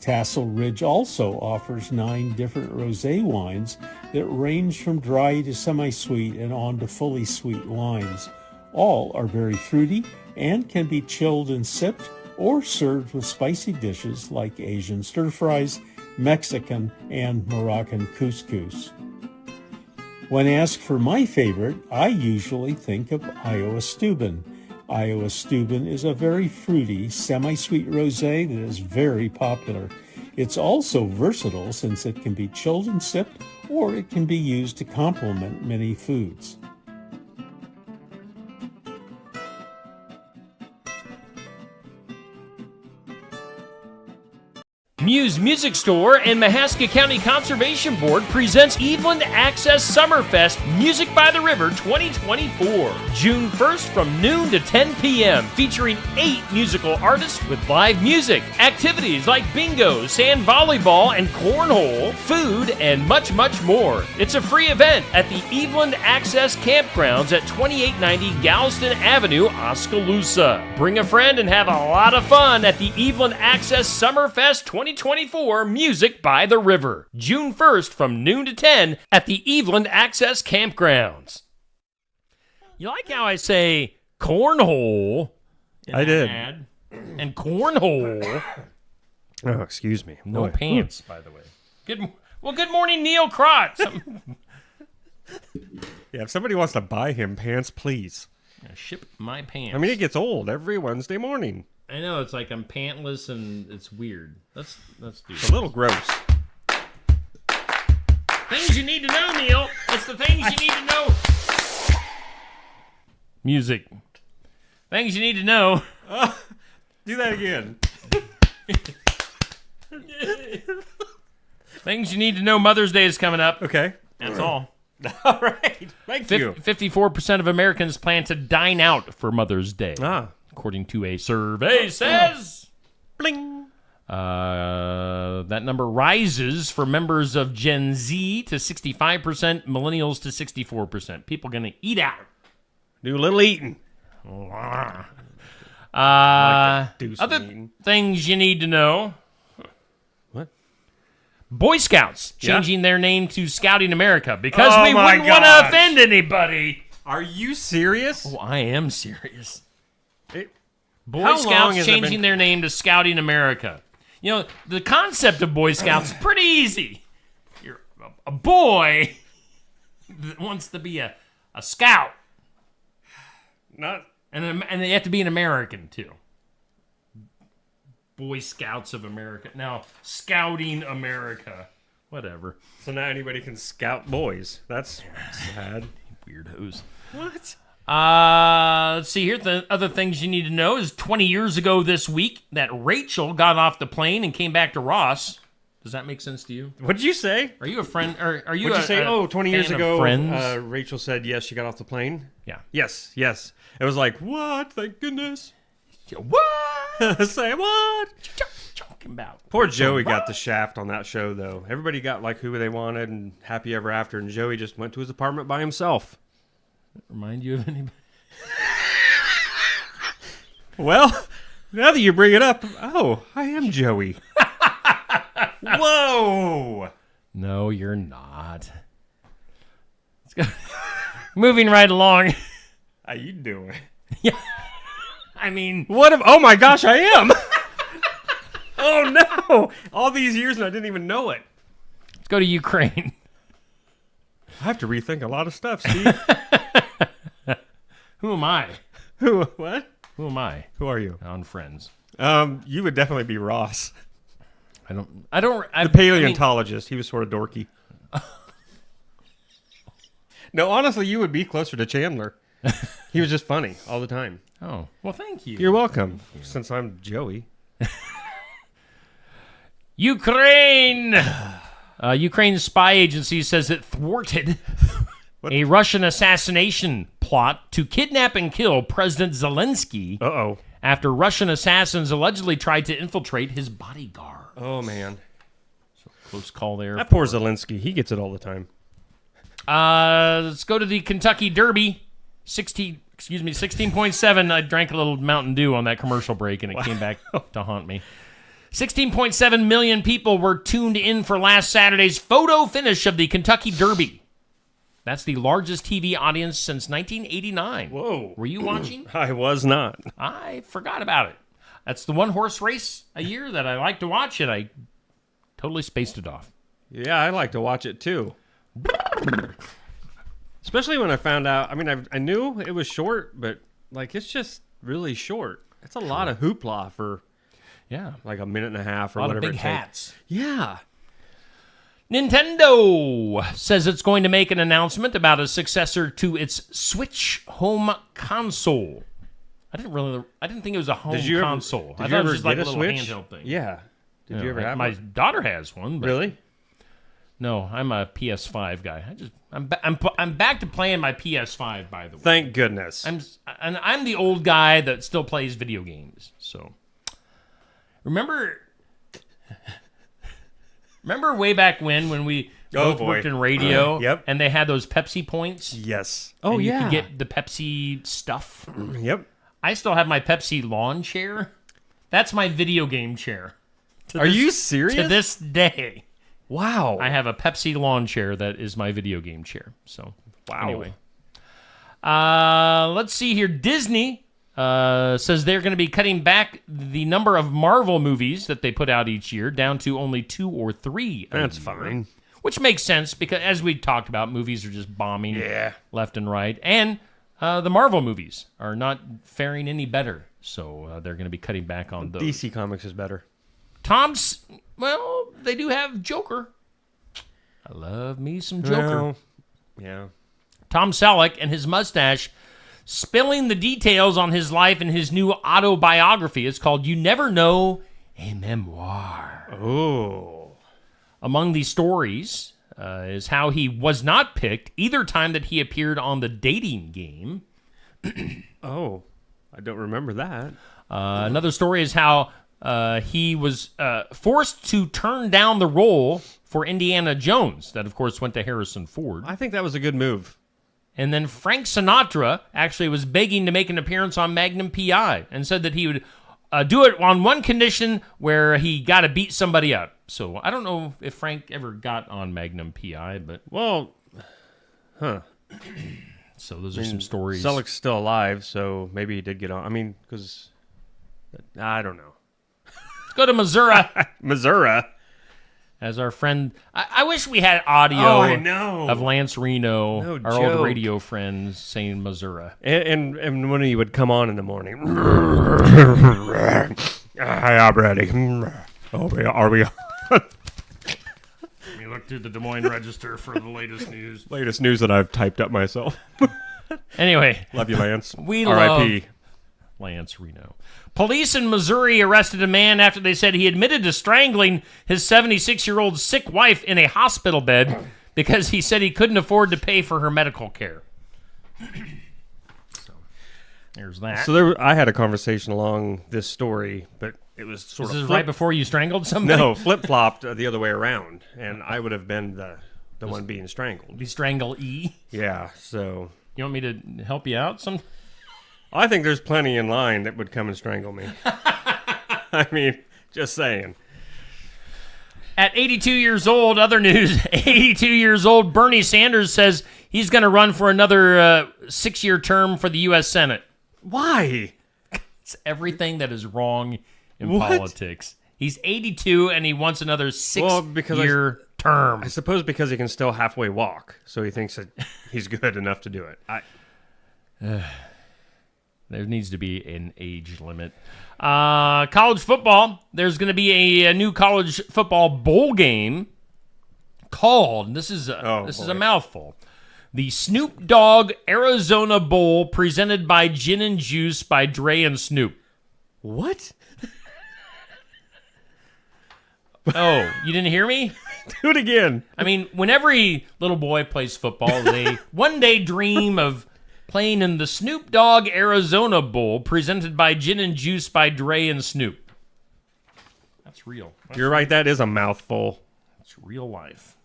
[SPEAKER 6] Tassel Ridge also offers 9 different rosé wines that range from dry to semi-sweet and on to fully sweet wines. All are very fruity and can be chilled and sipped or served with spicy dishes like Asian stir-fries, Mexican, and Moroccan couscous. When asked for my favorite, I usually think of Iowa Steuben. Iowa Steuben is a very fruity, semi-sweet rosé that is very popular. It's also versatile since it can be chilled and sipped, or it can be used to complement many foods.
[SPEAKER 4] Muse Music Store and Mahaska County Conservation Board presents Eveland Access Summerfest Music by the River 2024. June 1st from noon to 10 p.m. featuring 8 musical artists with live music, activities like bingo, sand volleyball, and cornhole, food, and much, much more. It's a free event at the Eveland Access Campgrounds at 2890 Galveston Avenue, Oskaloosa. Bring a friend and have a lot of fun at the Eveland Access Summerfest 2024 Music by the River. June 1st from noon to 10 at the Eveland Access Campgrounds. You like how I say cornhole?
[SPEAKER 3] I did.
[SPEAKER 4] Ad, and cornhole.
[SPEAKER 3] Oh, excuse me.
[SPEAKER 4] No
[SPEAKER 3] Boy.
[SPEAKER 4] pants, by the way. Good morning, Neil Crotts.
[SPEAKER 3] Yeah, if somebody wants to buy him pants, please.
[SPEAKER 4] Ship my pants.
[SPEAKER 3] I mean, it gets old every Wednesday morning.
[SPEAKER 4] I know, it's like I'm pantless and it's weird. Let's do
[SPEAKER 3] It's
[SPEAKER 4] it.
[SPEAKER 3] a little gross.
[SPEAKER 4] Things you need to know, Neil. It's the things you need to know. Music. Things you need to know.
[SPEAKER 3] Do that again.
[SPEAKER 4] Things you need to know. Mother's Day is coming up.
[SPEAKER 3] Okay.
[SPEAKER 4] That's all.
[SPEAKER 3] All right. Thank you.
[SPEAKER 4] 54% of Americans plan to dine out for Mother's Day. According to a survey says.
[SPEAKER 3] Bling.
[SPEAKER 4] That number rises for members of Gen Z to 65%, millennials to 64%. People going to eat out.
[SPEAKER 3] Do a little eating. Do some
[SPEAKER 4] Other
[SPEAKER 3] eating.
[SPEAKER 4] things you need to know.
[SPEAKER 3] What?
[SPEAKER 4] Boy Scouts
[SPEAKER 3] Yeah.
[SPEAKER 4] changing their name to Scouting America because
[SPEAKER 3] Oh
[SPEAKER 4] we
[SPEAKER 3] my
[SPEAKER 4] wouldn't want to
[SPEAKER 3] gosh.
[SPEAKER 4] offend anybody.
[SPEAKER 3] Are you serious?
[SPEAKER 4] Oh, I am serious. Boy
[SPEAKER 3] How long
[SPEAKER 4] Scouts
[SPEAKER 3] has it
[SPEAKER 4] changing
[SPEAKER 3] been-
[SPEAKER 4] their name to Scouting America. You know, the concept of Boy Scouts is pretty easy. You're a boy that wants to be a scout.
[SPEAKER 3] Not.
[SPEAKER 4] And they have to be an American, too. Boy Scouts of America. Now, Scouting America. Whatever.
[SPEAKER 3] So now anybody can scout boys. That's sad.
[SPEAKER 4] Weirdos.
[SPEAKER 3] What?
[SPEAKER 4] Let's see here. The other things you need to know is 20 years ago this week that Rachel got off the plane and came back to Ross. Does that make sense to you?
[SPEAKER 3] What did you say?
[SPEAKER 4] Are you a friend? Or are you?
[SPEAKER 3] What did you say? 20 years
[SPEAKER 4] fan of
[SPEAKER 3] ago,
[SPEAKER 4] Friends?
[SPEAKER 3] Rachel said yes. She got off the plane.
[SPEAKER 4] Yeah.
[SPEAKER 3] Yes. It was like what? Thank goodness.
[SPEAKER 4] What?
[SPEAKER 3] Say what?
[SPEAKER 4] Talking about.
[SPEAKER 3] Poor Joey got the shaft on that show, though. Everybody got like who they wanted and happy ever after, and Joey just went to his apartment by himself.
[SPEAKER 4] Remind you of anybody?
[SPEAKER 3] Well, now that you bring it up, I am Joey. Whoa!
[SPEAKER 4] No, you're not. Let's go. Moving right along.
[SPEAKER 3] How you doing?
[SPEAKER 4] Yeah. I mean,
[SPEAKER 3] What if? Oh my gosh, I am! Oh no! All these years and I didn't even know it.
[SPEAKER 4] let's go to Ukraine.
[SPEAKER 3] I have to rethink a lot of stuff, Steve.
[SPEAKER 4] Who am I?
[SPEAKER 3] Who? What?
[SPEAKER 4] Who am I
[SPEAKER 3] Who are you?
[SPEAKER 4] on Friends?
[SPEAKER 3] You would definitely be Ross,
[SPEAKER 4] The
[SPEAKER 3] paleontologist. He was sort of dorky. No, honestly, you would be closer to Chandler. He was just funny all the time.
[SPEAKER 4] Oh, well, thank you.
[SPEAKER 3] You're welcome. Since I'm Joey.
[SPEAKER 4] Ukraine! Ukraine's spy agency says it thwarted a Russian assassination plot to kidnap and kill President Zelensky
[SPEAKER 3] Uh-oh.
[SPEAKER 4] after Russian assassins allegedly tried to infiltrate his bodyguard.
[SPEAKER 3] Oh, man.
[SPEAKER 4] Close call there.
[SPEAKER 3] That poor Zelensky. He gets it all the time.
[SPEAKER 4] Let's go to the Kentucky Derby. 16.7. I drank a little Mountain Dew on that commercial break, and it came back to haunt me. 16.7 million people were tuned in for last Saturday's photo finish of the Kentucky Derby. That's the largest TV audience since 1989.
[SPEAKER 3] Whoa.
[SPEAKER 4] Were you watching?
[SPEAKER 3] I was not.
[SPEAKER 4] I forgot about it. That's the one horse race a year that I like to watch, and I totally spaced it off.
[SPEAKER 3] Yeah, I like to watch it, too. Especially when I found out. I mean, I knew it was short, but, like, it's just really short. It's a lot of hoopla for...
[SPEAKER 4] Yeah.
[SPEAKER 3] like a minute and a half or
[SPEAKER 4] A lot
[SPEAKER 3] whatever
[SPEAKER 4] of big
[SPEAKER 3] it takes.
[SPEAKER 4] hats.
[SPEAKER 3] Yeah.
[SPEAKER 4] Nintendo says it's going to make an announcement about a successor to its Switch home console. I didn't think it was a home console. I thought it was just like a little handheld thing.
[SPEAKER 3] Yeah. Did you ever have
[SPEAKER 4] my
[SPEAKER 3] one?
[SPEAKER 4] daughter has one. But
[SPEAKER 3] Really?
[SPEAKER 4] No, I'm a PS5 guy. I'm back to playing my PS5, by the way.
[SPEAKER 3] Thank goodness.
[SPEAKER 4] I'm the old guy that still plays video games. So remember way back when we both worked in radio,
[SPEAKER 3] Yep.
[SPEAKER 4] and they had those Pepsi points.
[SPEAKER 3] Yes.
[SPEAKER 4] and
[SPEAKER 3] Oh,
[SPEAKER 4] you
[SPEAKER 3] yeah.
[SPEAKER 4] could get the Pepsi stuff.
[SPEAKER 3] Yep.
[SPEAKER 4] I still have my Pepsi lawn chair. That's my video game chair.
[SPEAKER 3] Are you serious?
[SPEAKER 4] To this day,
[SPEAKER 3] Wow.
[SPEAKER 4] I have a Pepsi lawn chair that is my video game chair. So,
[SPEAKER 3] Wow.
[SPEAKER 4] Anyway, let's see here. Disney says they're going to be cutting back the number of Marvel movies that they put out each year down to only 2 or 3.
[SPEAKER 3] That's fine.
[SPEAKER 4] Which makes sense because, as we talked about, movies are just bombing left and right. And the Marvel movies are not faring any better. So they're going to be cutting back on those.
[SPEAKER 3] DC Comics is better.
[SPEAKER 4] They do have Joker. I love me some Joker.
[SPEAKER 3] Well, yeah.
[SPEAKER 4] Tom Selleck and his mustache spilling the details on his life in his new autobiography. It's called You Never Know, a Memoir.
[SPEAKER 3] Oh.
[SPEAKER 4] Among these stories is how he was not picked either time that he appeared on The Dating Game.
[SPEAKER 3] Oh. I don't remember that.
[SPEAKER 4] Another story is how he was forced to turn down the role for Indiana Jones. That, of course, went to Harrison Ford.
[SPEAKER 3] I think that was a good move.
[SPEAKER 4] And then Frank Sinatra actually was begging to make an appearance on Magnum P.I. and said that he would do it on one condition where he got to beat somebody up. So I don't know if Frank ever got on Magnum P.I., but...
[SPEAKER 3] Well,
[SPEAKER 4] So those are some stories.
[SPEAKER 3] Selleck's still alive, so maybe he did get on. I mean, because... I don't know.
[SPEAKER 4] Let's go to Missouri.
[SPEAKER 3] Missouri.
[SPEAKER 4] As our friend... I wish we had audio
[SPEAKER 3] Oh, I know.
[SPEAKER 4] of Lance Reno,
[SPEAKER 3] No
[SPEAKER 4] our old
[SPEAKER 3] joke.
[SPEAKER 4] radio friend, saying Missouri.
[SPEAKER 3] And when he would come on in the morning. Hi, I'm ready. Are we
[SPEAKER 4] Let me look through the Des Moines Register for the latest news.
[SPEAKER 3] latest news that I've typed up myself.
[SPEAKER 4] Anyway,
[SPEAKER 3] Love you, Lance.
[SPEAKER 4] We
[SPEAKER 3] R.I.P.
[SPEAKER 4] Lance Reno. Police in Missouri arrested a man after they said he admitted to strangling his 76-year-old sick wife in a hospital bed because he said he couldn't afford to pay for her medical care. So, there's that.
[SPEAKER 3] So I had a conversation along this story, but it was sort
[SPEAKER 4] This
[SPEAKER 3] of
[SPEAKER 4] is right before you strangled somebody?
[SPEAKER 3] No, flip-flopped the other way around, and I would have been the one being strangled.
[SPEAKER 4] Be strangle-E?
[SPEAKER 3] Yeah, so...
[SPEAKER 4] You want me to help you out some?
[SPEAKER 3] I think there's plenty in line that would come and strangle me. I mean, just saying.
[SPEAKER 4] At 82 years old, other news, 82 years old, Bernie Sanders says he's going to run for another 6-year term for the U.S. Senate.
[SPEAKER 3] Why?
[SPEAKER 4] It's everything that is wrong in
[SPEAKER 3] What?
[SPEAKER 4] politics. He's 82 and he wants another 6-year term.
[SPEAKER 3] I suppose because he can still halfway walk, so he thinks that he's good enough to do it.
[SPEAKER 4] There needs to be an age limit. College football. There's going to be a new college football bowl game called, this is a mouthful, the Snoop Dogg Arizona Bowl, presented by Gin and Juice by Dre and Snoop.
[SPEAKER 3] What?
[SPEAKER 4] Oh, you didn't hear me?
[SPEAKER 3] Do it again.
[SPEAKER 4] I mean, when every little boy plays football, they one day dream of playing in the Snoop Dogg Arizona Bowl, presented by Gin and Juice by Dre and Snoop. That's real.
[SPEAKER 3] You're right, that is a mouthful.
[SPEAKER 4] It's real life.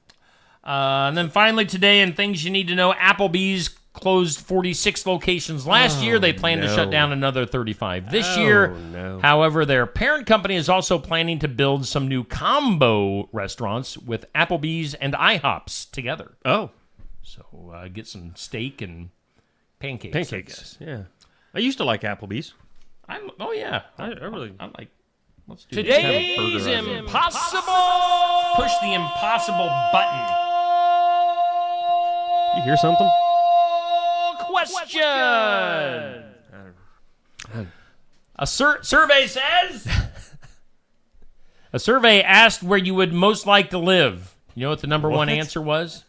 [SPEAKER 4] And then finally today, in things you need to know, Applebee's closed 46 locations last year. They plan to shut down another 35 this year.
[SPEAKER 3] No.
[SPEAKER 4] However, their parent company is also planning to build some new combo restaurants with Applebee's and IHOPs together.
[SPEAKER 3] Oh.
[SPEAKER 4] So get some steak and pancakes. I guess.
[SPEAKER 3] Yeah. I used to like Applebee's.
[SPEAKER 4] I like. Let's do
[SPEAKER 3] Today's
[SPEAKER 4] impossible. Push the impossible button.
[SPEAKER 3] You hear something?
[SPEAKER 4] Question. A survey says. A survey asked where you would most like to live. You know what the number one answer was?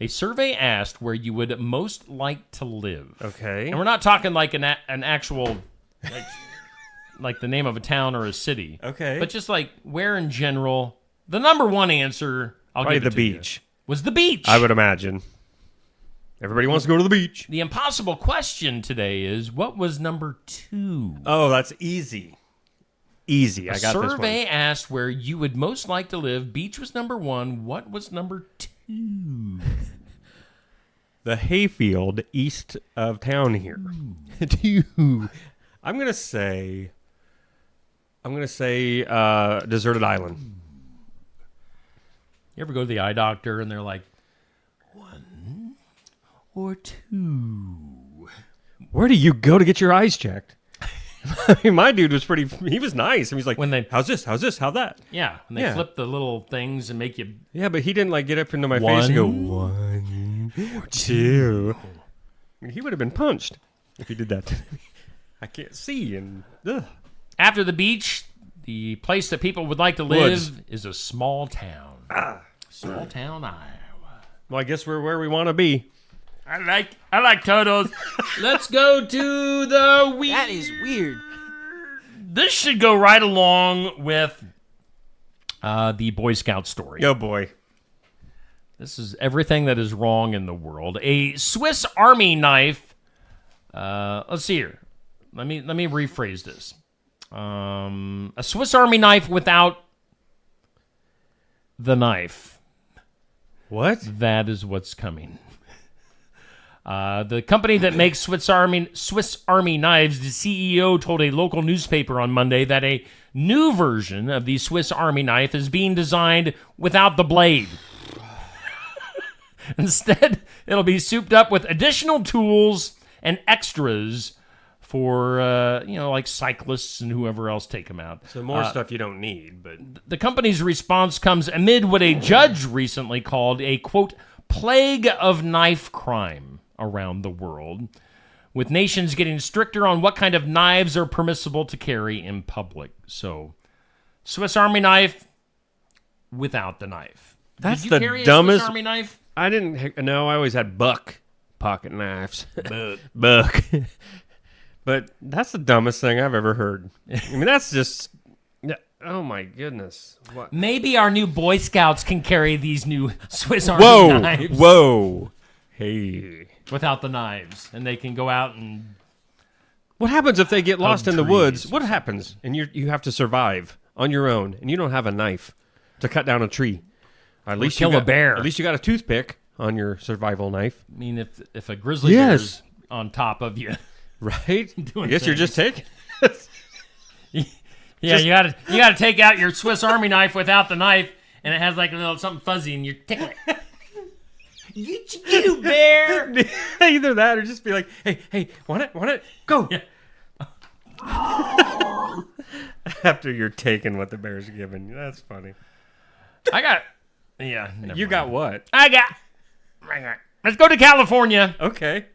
[SPEAKER 4] A survey asked where you would most like to live.
[SPEAKER 3] Okay.
[SPEAKER 4] And we're not talking like an actual, like the name of a town or a city.
[SPEAKER 3] Okay.
[SPEAKER 4] But just like where in general. The number one answer,
[SPEAKER 3] Probably
[SPEAKER 4] give it
[SPEAKER 3] the
[SPEAKER 4] to you,
[SPEAKER 3] beach.
[SPEAKER 4] was the beach.
[SPEAKER 3] I would imagine. Everybody wants to go to the beach.
[SPEAKER 4] The impossible question today is, what was number 2?
[SPEAKER 3] Oh, that's easy. Easy. I got this one.
[SPEAKER 4] Survey asked where you would most like to live. Beach was number 1. What was number 2?
[SPEAKER 3] The hayfield east of town here. I'm gonna say deserted island.
[SPEAKER 4] You ever go to the eye doctor and they're like, 1 or 2?
[SPEAKER 3] Where do you go to get your eyes checked? I mean, my dude was he was nice. And he's like, how's this? How's that?
[SPEAKER 4] Yeah, and they flip the little things and make you...
[SPEAKER 3] Yeah, but he didn't get up into my face and go, 1 or 2. I mean, he would have been punched if he did that to me. I can't see. And
[SPEAKER 4] After the beach, the place that people would like to live is a small town. Small town, Iowa.
[SPEAKER 3] Well, I guess we're where we want to be.
[SPEAKER 4] I like turtles. Let's go to the weird.
[SPEAKER 7] That is weird.
[SPEAKER 4] This should go right along with the Boy Scout story.
[SPEAKER 3] Oh, boy.
[SPEAKER 4] This is everything that is wrong in the world. A Swiss Army knife. Let's see here. Let me rephrase this. A Swiss Army knife without the knife.
[SPEAKER 3] What?
[SPEAKER 4] That is what's coming. The company that makes Swiss Army knives, the CEO told a local newspaper on Monday that a new version of the Swiss Army knife is being designed without the blade. Instead, it'll be souped up with additional tools and extras for, like cyclists and whoever else take them out.
[SPEAKER 3] So more stuff you don't need, but...
[SPEAKER 4] The company's response comes amid what a judge recently called a, quote, plague of knife crime around the world, with nations getting stricter on what kind of knives are permissible to carry in public. So, Swiss Army knife without the knife.
[SPEAKER 3] That's
[SPEAKER 4] Did you
[SPEAKER 3] the
[SPEAKER 4] carry
[SPEAKER 3] dumbest...
[SPEAKER 4] a Swiss Army knife?
[SPEAKER 3] I didn't... No, I always had buck pocket knives. Buck. But that's the dumbest thing I've ever heard. I mean, that's just... Oh, my goodness. What?
[SPEAKER 4] Maybe our new Boy Scouts can carry these new Swiss Army knives.
[SPEAKER 3] Whoa. Hey.
[SPEAKER 4] Without the knives. And they can go out and...
[SPEAKER 3] What happens if they get lost in the woods?
[SPEAKER 4] trees
[SPEAKER 3] What happens? And you have to survive on your own, and you don't have a knife to cut down a tree. At least
[SPEAKER 4] kill a bear.
[SPEAKER 3] At least you got a toothpick on your survival knife.
[SPEAKER 4] I mean, if a grizzly bear's on top of you...
[SPEAKER 3] Right?
[SPEAKER 4] Doing
[SPEAKER 3] I guess you're
[SPEAKER 4] things.
[SPEAKER 3] just taking...
[SPEAKER 4] Yeah, you gotta take out your Swiss Army knife without the knife, and it has like a little something fuzzy, and you're tickling it. Get you, bear!
[SPEAKER 3] Either that or just be like, hey, want it? Go!
[SPEAKER 4] Yeah.
[SPEAKER 3] After you're taking what the bear's giving you. That's funny.
[SPEAKER 4] Yeah.
[SPEAKER 3] You got what?
[SPEAKER 4] I got. Let's go to California.
[SPEAKER 3] Okay.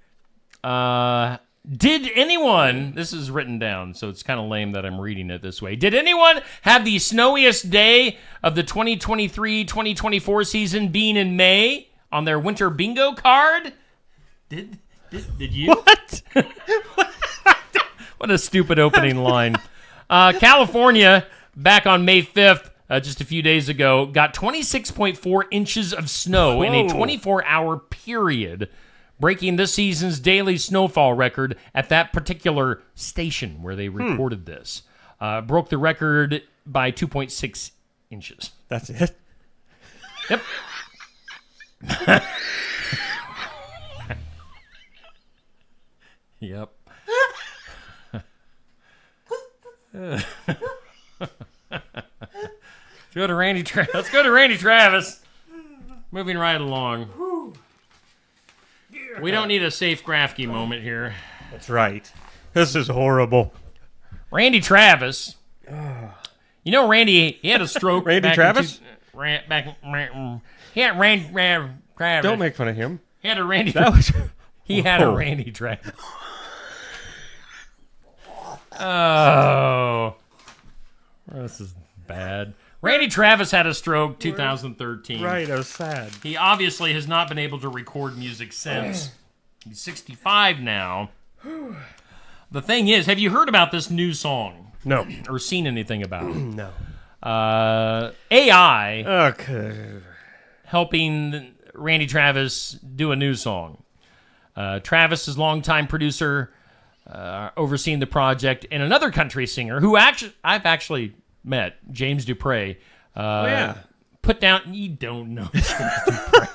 [SPEAKER 4] Did anyone, this is written down, so it's kind of lame that I'm reading it this way. Did anyone have the snowiest day of the 2023-2024 season being in May on their winter bingo card? Did you?
[SPEAKER 3] What?
[SPEAKER 4] What a stupid opening line. California, back on May 5th, just a few days ago, got 26.4 inches of snow in a 24-hour period, breaking this season's daily snowfall record at that particular station where they recorded this. Broke the record by 2.6 inches.
[SPEAKER 3] That's it?
[SPEAKER 4] Yep. Yep. Let's go to Randy Travis. Moving right along. We don't need a safe Grafke moment here.
[SPEAKER 3] That's right. This is horrible.
[SPEAKER 4] Randy Travis. You know, Randy, he had a stroke.
[SPEAKER 3] Randy
[SPEAKER 4] back
[SPEAKER 3] Travis?
[SPEAKER 4] He had Randy Travis.
[SPEAKER 3] Don't make fun of him.
[SPEAKER 4] He had a Randy.
[SPEAKER 3] That was...
[SPEAKER 4] He had a Randy Travis. Oh, this is bad. Randy Travis had a stroke 2013.
[SPEAKER 3] Right, I was sad.
[SPEAKER 4] He obviously has not been able to record music since. He's 65 now. The thing is, have you heard about this new song?
[SPEAKER 3] No.
[SPEAKER 4] Or seen anything about it?
[SPEAKER 3] No.
[SPEAKER 4] AI
[SPEAKER 3] Okay.
[SPEAKER 4] helping Randy Travis do a new song. Travis is longtime producer, overseeing the project, and another country singer who I've actually met, James Dupre. Put down. You don't know James Dupre.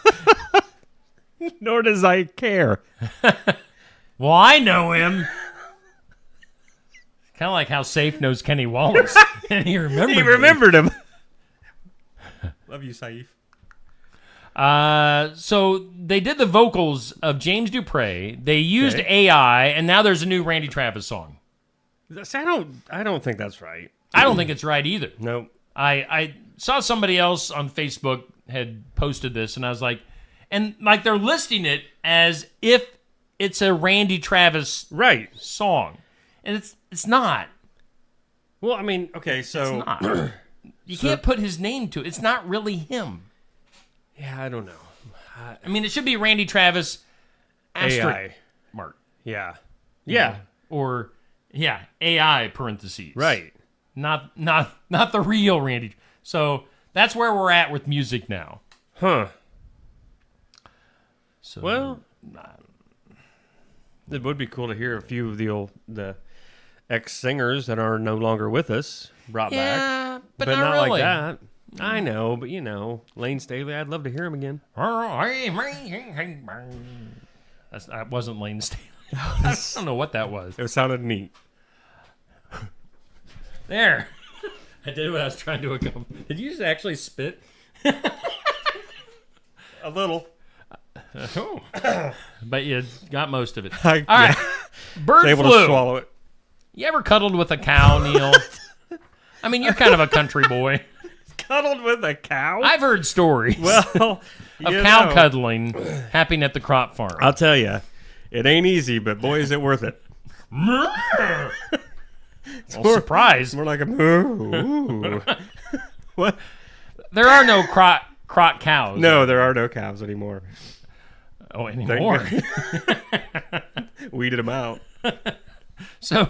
[SPEAKER 3] Nor does I care.
[SPEAKER 4] Well, I know him. Kind of like how Safe knows Kenny Wallace, and he remembered.
[SPEAKER 3] He remembered him. Love you, Saif.
[SPEAKER 4] So they did the vocals of James Dupre. They used AI, and now there's a new Randy Travis song.
[SPEAKER 3] See, I don't think that's right.
[SPEAKER 4] I don't think it's right either.
[SPEAKER 3] No.
[SPEAKER 4] I saw somebody else on Facebook had posted this, and I was like, and like they're listing it as if it's a Randy Travis song, and it's not.
[SPEAKER 3] Well, I mean, okay, so
[SPEAKER 4] It's not. You can't put his name to it. It's not really him.
[SPEAKER 3] yeah, I don't know.
[SPEAKER 4] I mean, it should be Randy Travis asterisk
[SPEAKER 3] AI.
[SPEAKER 4] mark.
[SPEAKER 3] Yeah. Yeah.
[SPEAKER 4] Or AI parentheses.
[SPEAKER 3] Right.
[SPEAKER 4] Not the real Randy. So that's where we're at with music now.
[SPEAKER 3] Huh.
[SPEAKER 4] So
[SPEAKER 3] Well, it would be cool to hear a few of the ex-singers that are no longer with us brought back.
[SPEAKER 4] but
[SPEAKER 3] not
[SPEAKER 4] not really.
[SPEAKER 3] like that. I know, but Lane Staley, I'd love to hear him again.
[SPEAKER 4] That wasn't Lane Staley. I don't know what that was.
[SPEAKER 3] It sounded neat.
[SPEAKER 4] There. I did what I was trying to accomplish. Did you just actually spit?
[SPEAKER 3] A little.
[SPEAKER 4] Oh. But you got most of it.
[SPEAKER 3] All
[SPEAKER 4] right. Bird
[SPEAKER 3] able
[SPEAKER 4] flu.
[SPEAKER 3] to swallow it.
[SPEAKER 4] You ever cuddled with a cow, Neil? I mean, you're kind of a country boy.
[SPEAKER 3] Cuddled with a cow?
[SPEAKER 4] I've heard stories
[SPEAKER 3] Well,
[SPEAKER 4] of cow cuddling happening at the crop farm.
[SPEAKER 3] I'll tell you, it ain't easy, but boy, is it worth it.
[SPEAKER 4] Well, surprise.
[SPEAKER 3] More like a moo. What?
[SPEAKER 4] There are no crot cows.
[SPEAKER 3] No, there are no cows anymore.
[SPEAKER 4] anymore.
[SPEAKER 3] Weeded them out.
[SPEAKER 4] So,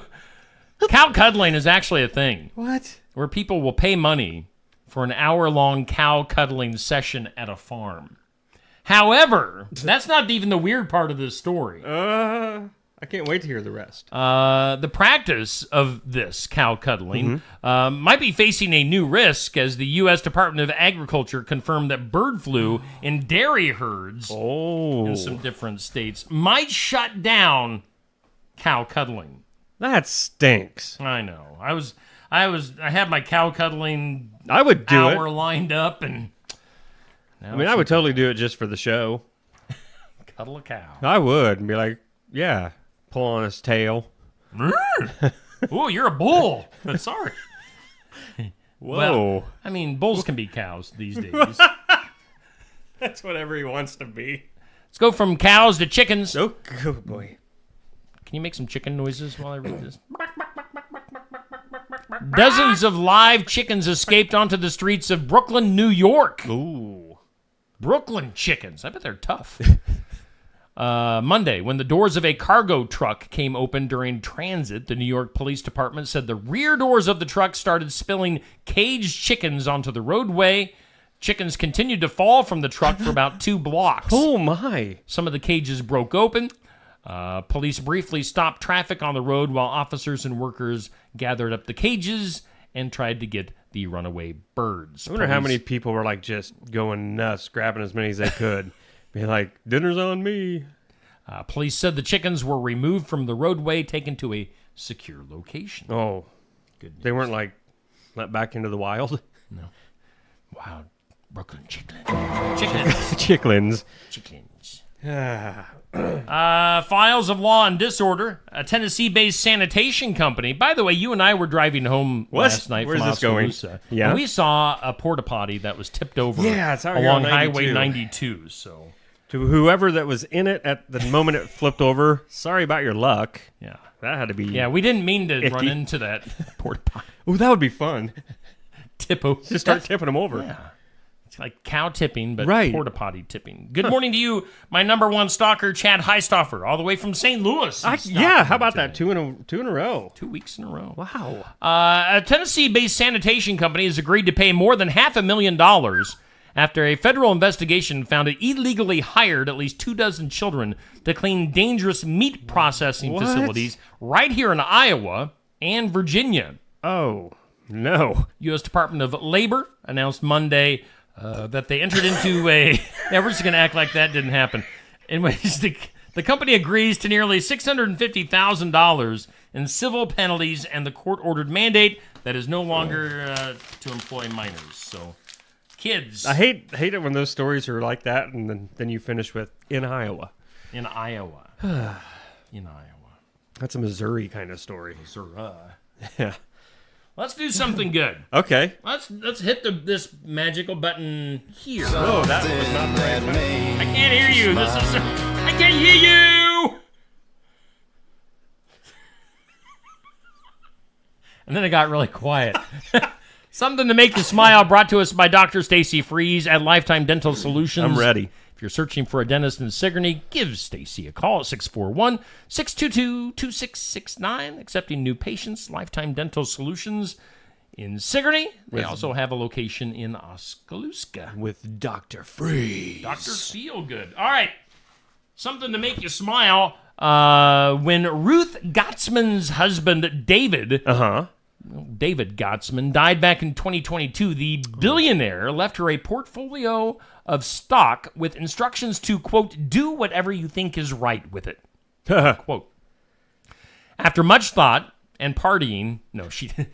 [SPEAKER 4] cow cuddling is actually a thing.
[SPEAKER 3] What?
[SPEAKER 4] Where people will pay money for an hour-long cow cuddling session at a farm. However, that's not even the weird part of this story.
[SPEAKER 3] I can't wait to hear the rest.
[SPEAKER 4] The practice of this cow cuddling might be facing a new risk as the U.S. Department of Agriculture confirmed that bird flu in dairy herds in some different states might shut down cow cuddling.
[SPEAKER 3] That stinks.
[SPEAKER 4] I know. I had my cow cuddling
[SPEAKER 3] I would do
[SPEAKER 4] hour
[SPEAKER 3] it.
[SPEAKER 4] lined up, and
[SPEAKER 3] I mean, I would totally do it just for the show.
[SPEAKER 4] cuddle a cow.
[SPEAKER 3] I would and be like, yeah, pull on his tail.
[SPEAKER 4] Ooh, you're a bull. Sorry.
[SPEAKER 3] Whoa.
[SPEAKER 4] Well, I mean, bulls can be cows these days.
[SPEAKER 3] That's whatever he wants to be.
[SPEAKER 4] Let's go from cows to chickens.
[SPEAKER 3] Oh, boy.
[SPEAKER 4] Can you make some chicken noises while I read this? Dozens of live chickens escaped onto the streets of Brooklyn, New York.
[SPEAKER 3] Ooh.
[SPEAKER 4] Brooklyn chickens. I bet they're tough. Monday, when the doors of a cargo truck came open during transit, the New York Police Department said the rear doors of the truck started spilling caged chickens onto the roadway. Chickens continued to fall from the truck for about 2 blocks.
[SPEAKER 3] Oh, my.
[SPEAKER 4] Some of the cages broke open. Police briefly stopped traffic on the road while officers and workers gathered up the cages and tried to get the runaway birds.
[SPEAKER 3] I wonder how many people were like just going nuts, grabbing as many as they could. Be like, dinner's on me.
[SPEAKER 4] Police said the chickens were removed from the roadway, taken to a secure location.
[SPEAKER 3] Oh,
[SPEAKER 4] Good news.
[SPEAKER 3] they weren't like let back into the wild.
[SPEAKER 4] No. Wow. Brooklyn chickens. Chickens.
[SPEAKER 3] Chicklins.
[SPEAKER 4] Chickens. Files of Law and Disorder, a Tennessee-based sanitation company. By the way, you and I were driving home last night
[SPEAKER 3] Where's
[SPEAKER 4] from
[SPEAKER 3] this going?
[SPEAKER 4] Oskaloosa,
[SPEAKER 3] Yeah.
[SPEAKER 4] and we saw a porta potty that was tipped over
[SPEAKER 3] Yeah, it's out here
[SPEAKER 4] along
[SPEAKER 3] on
[SPEAKER 4] Highway
[SPEAKER 3] 92.
[SPEAKER 4] 92. So,
[SPEAKER 3] To whoever that was in it at the moment it flipped over, sorry about your luck.
[SPEAKER 4] yeah,
[SPEAKER 3] That had to be.
[SPEAKER 4] we didn't mean to
[SPEAKER 3] Icky.
[SPEAKER 4] run into that porta potty.
[SPEAKER 3] Oh, that would be fun.
[SPEAKER 4] Tip over.
[SPEAKER 3] Just start tipping them over.
[SPEAKER 4] Yeah. It's like cow tipping, but
[SPEAKER 3] Right.
[SPEAKER 4] porta potty tipping. Good morning to you, my number one stalker, Chad Heistoffer, all the way from St. Louis.
[SPEAKER 3] Yeah, how about that? Two in a row.
[SPEAKER 4] 2 weeks in a row.
[SPEAKER 3] Wow.
[SPEAKER 4] A Tennessee-based sanitation company has agreed to pay more than $500,000 after a federal investigation found it illegally hired at least 24 children to clean dangerous meat processing
[SPEAKER 3] What?
[SPEAKER 4] facilities right here in Iowa and Virginia.
[SPEAKER 3] Oh, no.
[SPEAKER 4] U.S. Department of Labor announced Monday that they entered into a... Yeah, we're just going to act like that didn't happen. Anyways, the company agrees to nearly $650,000 in civil penalties and the court-ordered mandate that is no longer to employ minors. So, kids
[SPEAKER 3] I hate it when those stories are like that, and then you finish with in Iowa.
[SPEAKER 4] in Iowa. In Iowa.
[SPEAKER 3] That's a Missouri kind of story. Yeah.
[SPEAKER 4] Let's do something good.
[SPEAKER 3] Okay.
[SPEAKER 4] Let's hit this magical button here.
[SPEAKER 3] Oh, that was not the right button.
[SPEAKER 4] I can't hear you. I can't hear you. And then it got really quiet. Something to make you smile, brought to us by Dr. Stacy Freeze at Lifetime Dental Solutions.
[SPEAKER 3] I'm ready.
[SPEAKER 4] If you're searching for a dentist in Sigourney, give Stacy a call at 641-622-2669. Accepting new patients, Lifetime Dental Solutions in Sigourney. They also have a location in Oskaloosa.
[SPEAKER 3] With Dr. Freeze.
[SPEAKER 4] Dr. Feelgood. All right. Something to make you smile. When Ruth Gotzman's husband, David Gotzman, died back in 2022, the billionaire left her a portfolio of stock with instructions to, quote, do whatever you think is right with it. Quote. After much thought and partying, no, she didn't.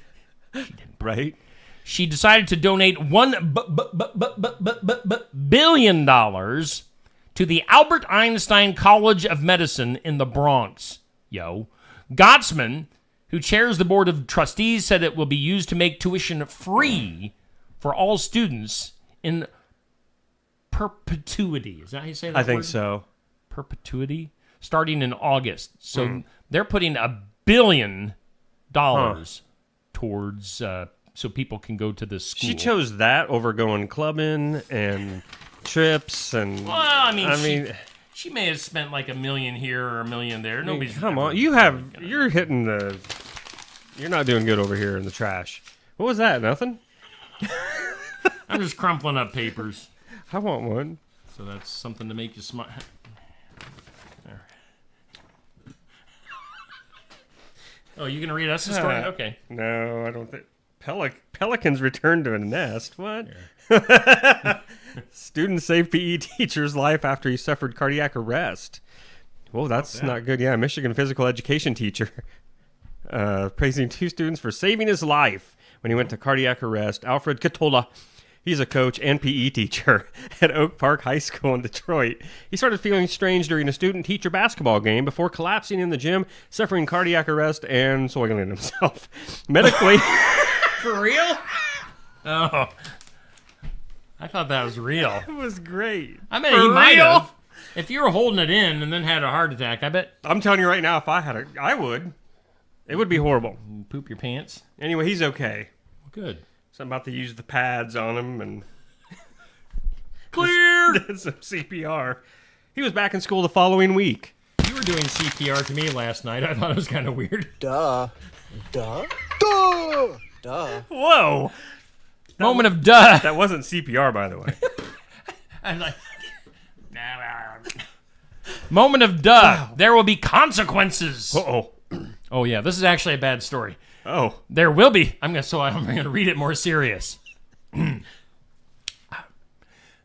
[SPEAKER 3] Right?
[SPEAKER 4] She decided to donate $1 billion to the Albert Einstein College of Medicine in the Bronx. Gotzman, who chairs the board of trustees, said it will be used to make tuition free for all students in perpetuity. Is that how you say that
[SPEAKER 3] I think
[SPEAKER 4] word?
[SPEAKER 3] so.
[SPEAKER 4] Perpetuity? Starting in August. So they're putting $1 billion towards so people can go to this school.
[SPEAKER 3] She chose that over going clubbing and trips and.
[SPEAKER 4] Well, I mean, She may have spent like $1 million here or $1 million there. Nobody's
[SPEAKER 3] come
[SPEAKER 4] ever
[SPEAKER 3] on. You're hitting the... You're not doing good over here in the trash. What was that? Nothing?
[SPEAKER 4] I'm just crumpling up papers.
[SPEAKER 3] I want one.
[SPEAKER 4] So that's something to make you smile. Oh, you gonna read us a story? Okay.
[SPEAKER 3] No, I don't think... Pelicans return to a nest. What? Students save PE teacher's life after he suffered cardiac arrest. Whoa, that's not good. Yeah, Michigan physical education teacher praising 2 students for saving his life when he went to cardiac arrest. Alfred Catola, he's a coach and PE teacher at Oak Park High School in Detroit. He started feeling strange during a student-teacher basketball game before collapsing in the gym, suffering cardiac arrest, and soiling himself. Medically...
[SPEAKER 4] For real? Oh. I thought that was real.
[SPEAKER 3] It was great.
[SPEAKER 4] I mean, he might have. If you were holding it in and then had a heart attack, I bet...
[SPEAKER 3] I'm telling you right now, if I had I would. It would be horrible.
[SPEAKER 4] You'd poop your pants.
[SPEAKER 3] Anyway, he's okay.
[SPEAKER 4] Good.
[SPEAKER 3] So I'm about to use the pads on him and...
[SPEAKER 4] Clear!
[SPEAKER 3] Did some CPR. He was back in school the following week.
[SPEAKER 4] You were doing CPR to me last night. I thought it was kind of weird.
[SPEAKER 7] Duh.
[SPEAKER 3] Whoa!
[SPEAKER 4] Moment of duh.
[SPEAKER 3] That wasn't CPR, by the way.
[SPEAKER 4] I'm like... Moment of duh. There will be consequences.
[SPEAKER 3] Uh-oh.
[SPEAKER 4] Oh, yeah. This is actually a bad story.
[SPEAKER 3] Oh.
[SPEAKER 4] There will be. I'm going to read it more serious.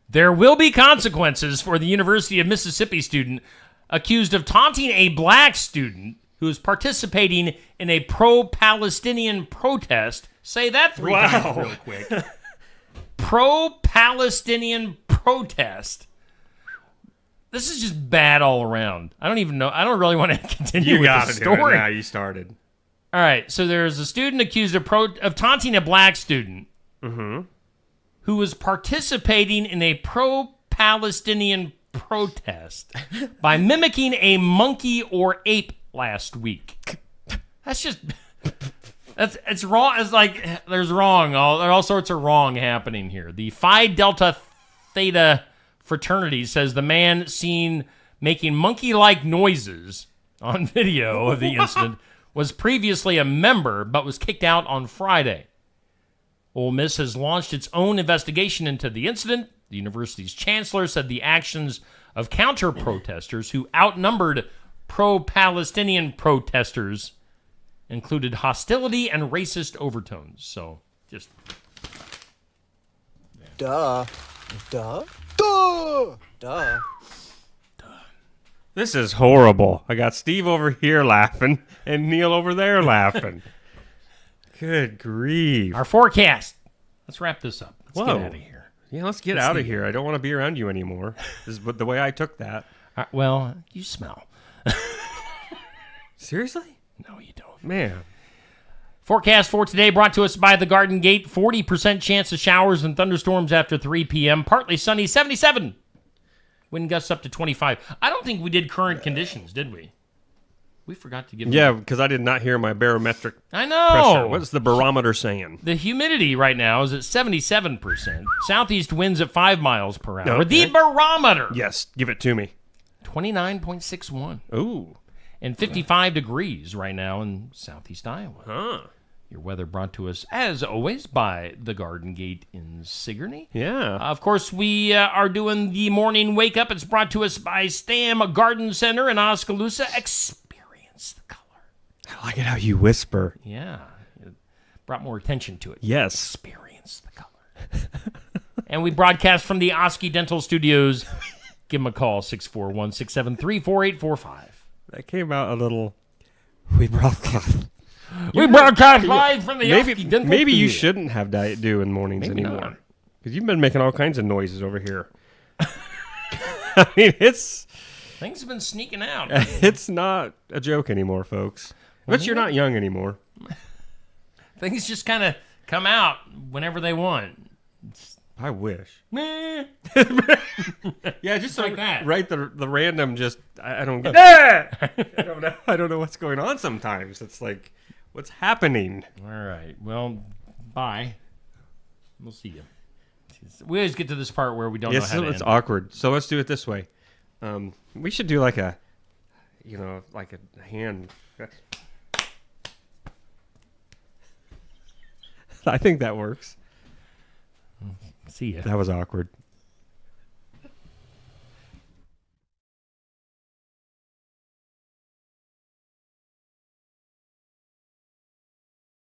[SPEAKER 4] There will be consequences for the University of Mississippi student accused of taunting a black student who is participating in a pro-Palestinian protest. Say that 3 times real quick. Pro-Palestinian protest. This is just bad all around. I don't even know. I don't really want to continue with the story.
[SPEAKER 3] Do it now. You started.
[SPEAKER 4] All right. So there's a student accused of taunting a black student who was participating in a pro-Palestinian protest by mimicking a monkey or ape last week. That's just... It's wrong. It's like there's wrong. All sorts of wrong happening here. The Phi Delta Theta fraternity says the man seen making monkey-like noises on video of the incident was previously a member but was kicked out on Friday. Ole Miss has launched its own investigation into the incident. The university's chancellor said the actions of counter-protesters who outnumbered pro-Palestinian protesters included hostility and racist overtones. So, just...
[SPEAKER 7] Duh.
[SPEAKER 3] This is horrible. I got Steve over here laughing and Neil over there laughing. Good grief.
[SPEAKER 4] Our forecast. Let's wrap this up. Let's
[SPEAKER 3] Whoa.
[SPEAKER 4] get out of here.
[SPEAKER 3] Yeah, let's get out of here. I don't want to be around you anymore. This is the way I took that.
[SPEAKER 4] Well, you smell.
[SPEAKER 3] Seriously?
[SPEAKER 4] No, you don't.
[SPEAKER 3] Man.
[SPEAKER 4] Forecast for today brought to us by the Garden Gate. 40% chance of showers and thunderstorms after 3 p.m. Partly sunny, 77. Wind gusts up to 25. I don't think we did current conditions, did we? We forgot to give...
[SPEAKER 3] Yeah, because I did not hear my barometric
[SPEAKER 4] I know.
[SPEAKER 3] pressure. What's the barometer saying?
[SPEAKER 4] The humidity right now is at 77%. Southeast winds at 5 miles per hour.
[SPEAKER 3] Okay.
[SPEAKER 4] The barometer.
[SPEAKER 3] Yes, give it to me.
[SPEAKER 4] 29.61.
[SPEAKER 3] Ooh.
[SPEAKER 4] And 55 degrees right now in southeast Iowa.
[SPEAKER 3] Huh.
[SPEAKER 4] Your weather brought to us, as always, by the Garden Gate in Sigourney.
[SPEAKER 3] Yeah.
[SPEAKER 4] Of course, we are doing the morning wake up. It's brought to us by Stam Garden Center in Oskaloosa. Experience the color.
[SPEAKER 3] I like it how you whisper.
[SPEAKER 4] Yeah. It brought more attention to it.
[SPEAKER 3] Yes.
[SPEAKER 4] Experience the color. And we broadcast from the Oski Dental Studios. Give them a call, 641-673-4845.
[SPEAKER 3] That came out a little... We broadcast.
[SPEAKER 4] We broadcast live from the Oski Dental
[SPEAKER 3] Maybe you
[SPEAKER 4] Studios.
[SPEAKER 3] shouldn't have Diet Dew in mornings
[SPEAKER 4] Maybe
[SPEAKER 3] anymore.
[SPEAKER 4] not.
[SPEAKER 3] Because you've been making all kinds of noises over here. I mean, it's
[SPEAKER 4] Things have been sneaking out.
[SPEAKER 3] it's not a joke anymore, folks. But you're not young anymore.
[SPEAKER 4] Things just kind of come out whenever they want.
[SPEAKER 3] I wish.
[SPEAKER 4] Meh.
[SPEAKER 3] Yeah, just
[SPEAKER 4] like that.
[SPEAKER 3] Right, the random just I don't get. I don't know what's going on sometimes. It's like, what's happening?
[SPEAKER 4] All right. Well, bye. We'll see you. We always get to this part where we don't know
[SPEAKER 3] Yes,
[SPEAKER 4] how to
[SPEAKER 3] it's
[SPEAKER 4] end.
[SPEAKER 3] awkward. So let's do it this way. We should do like a, like a hand. I think that works.
[SPEAKER 4] See ya.
[SPEAKER 3] That was awkward.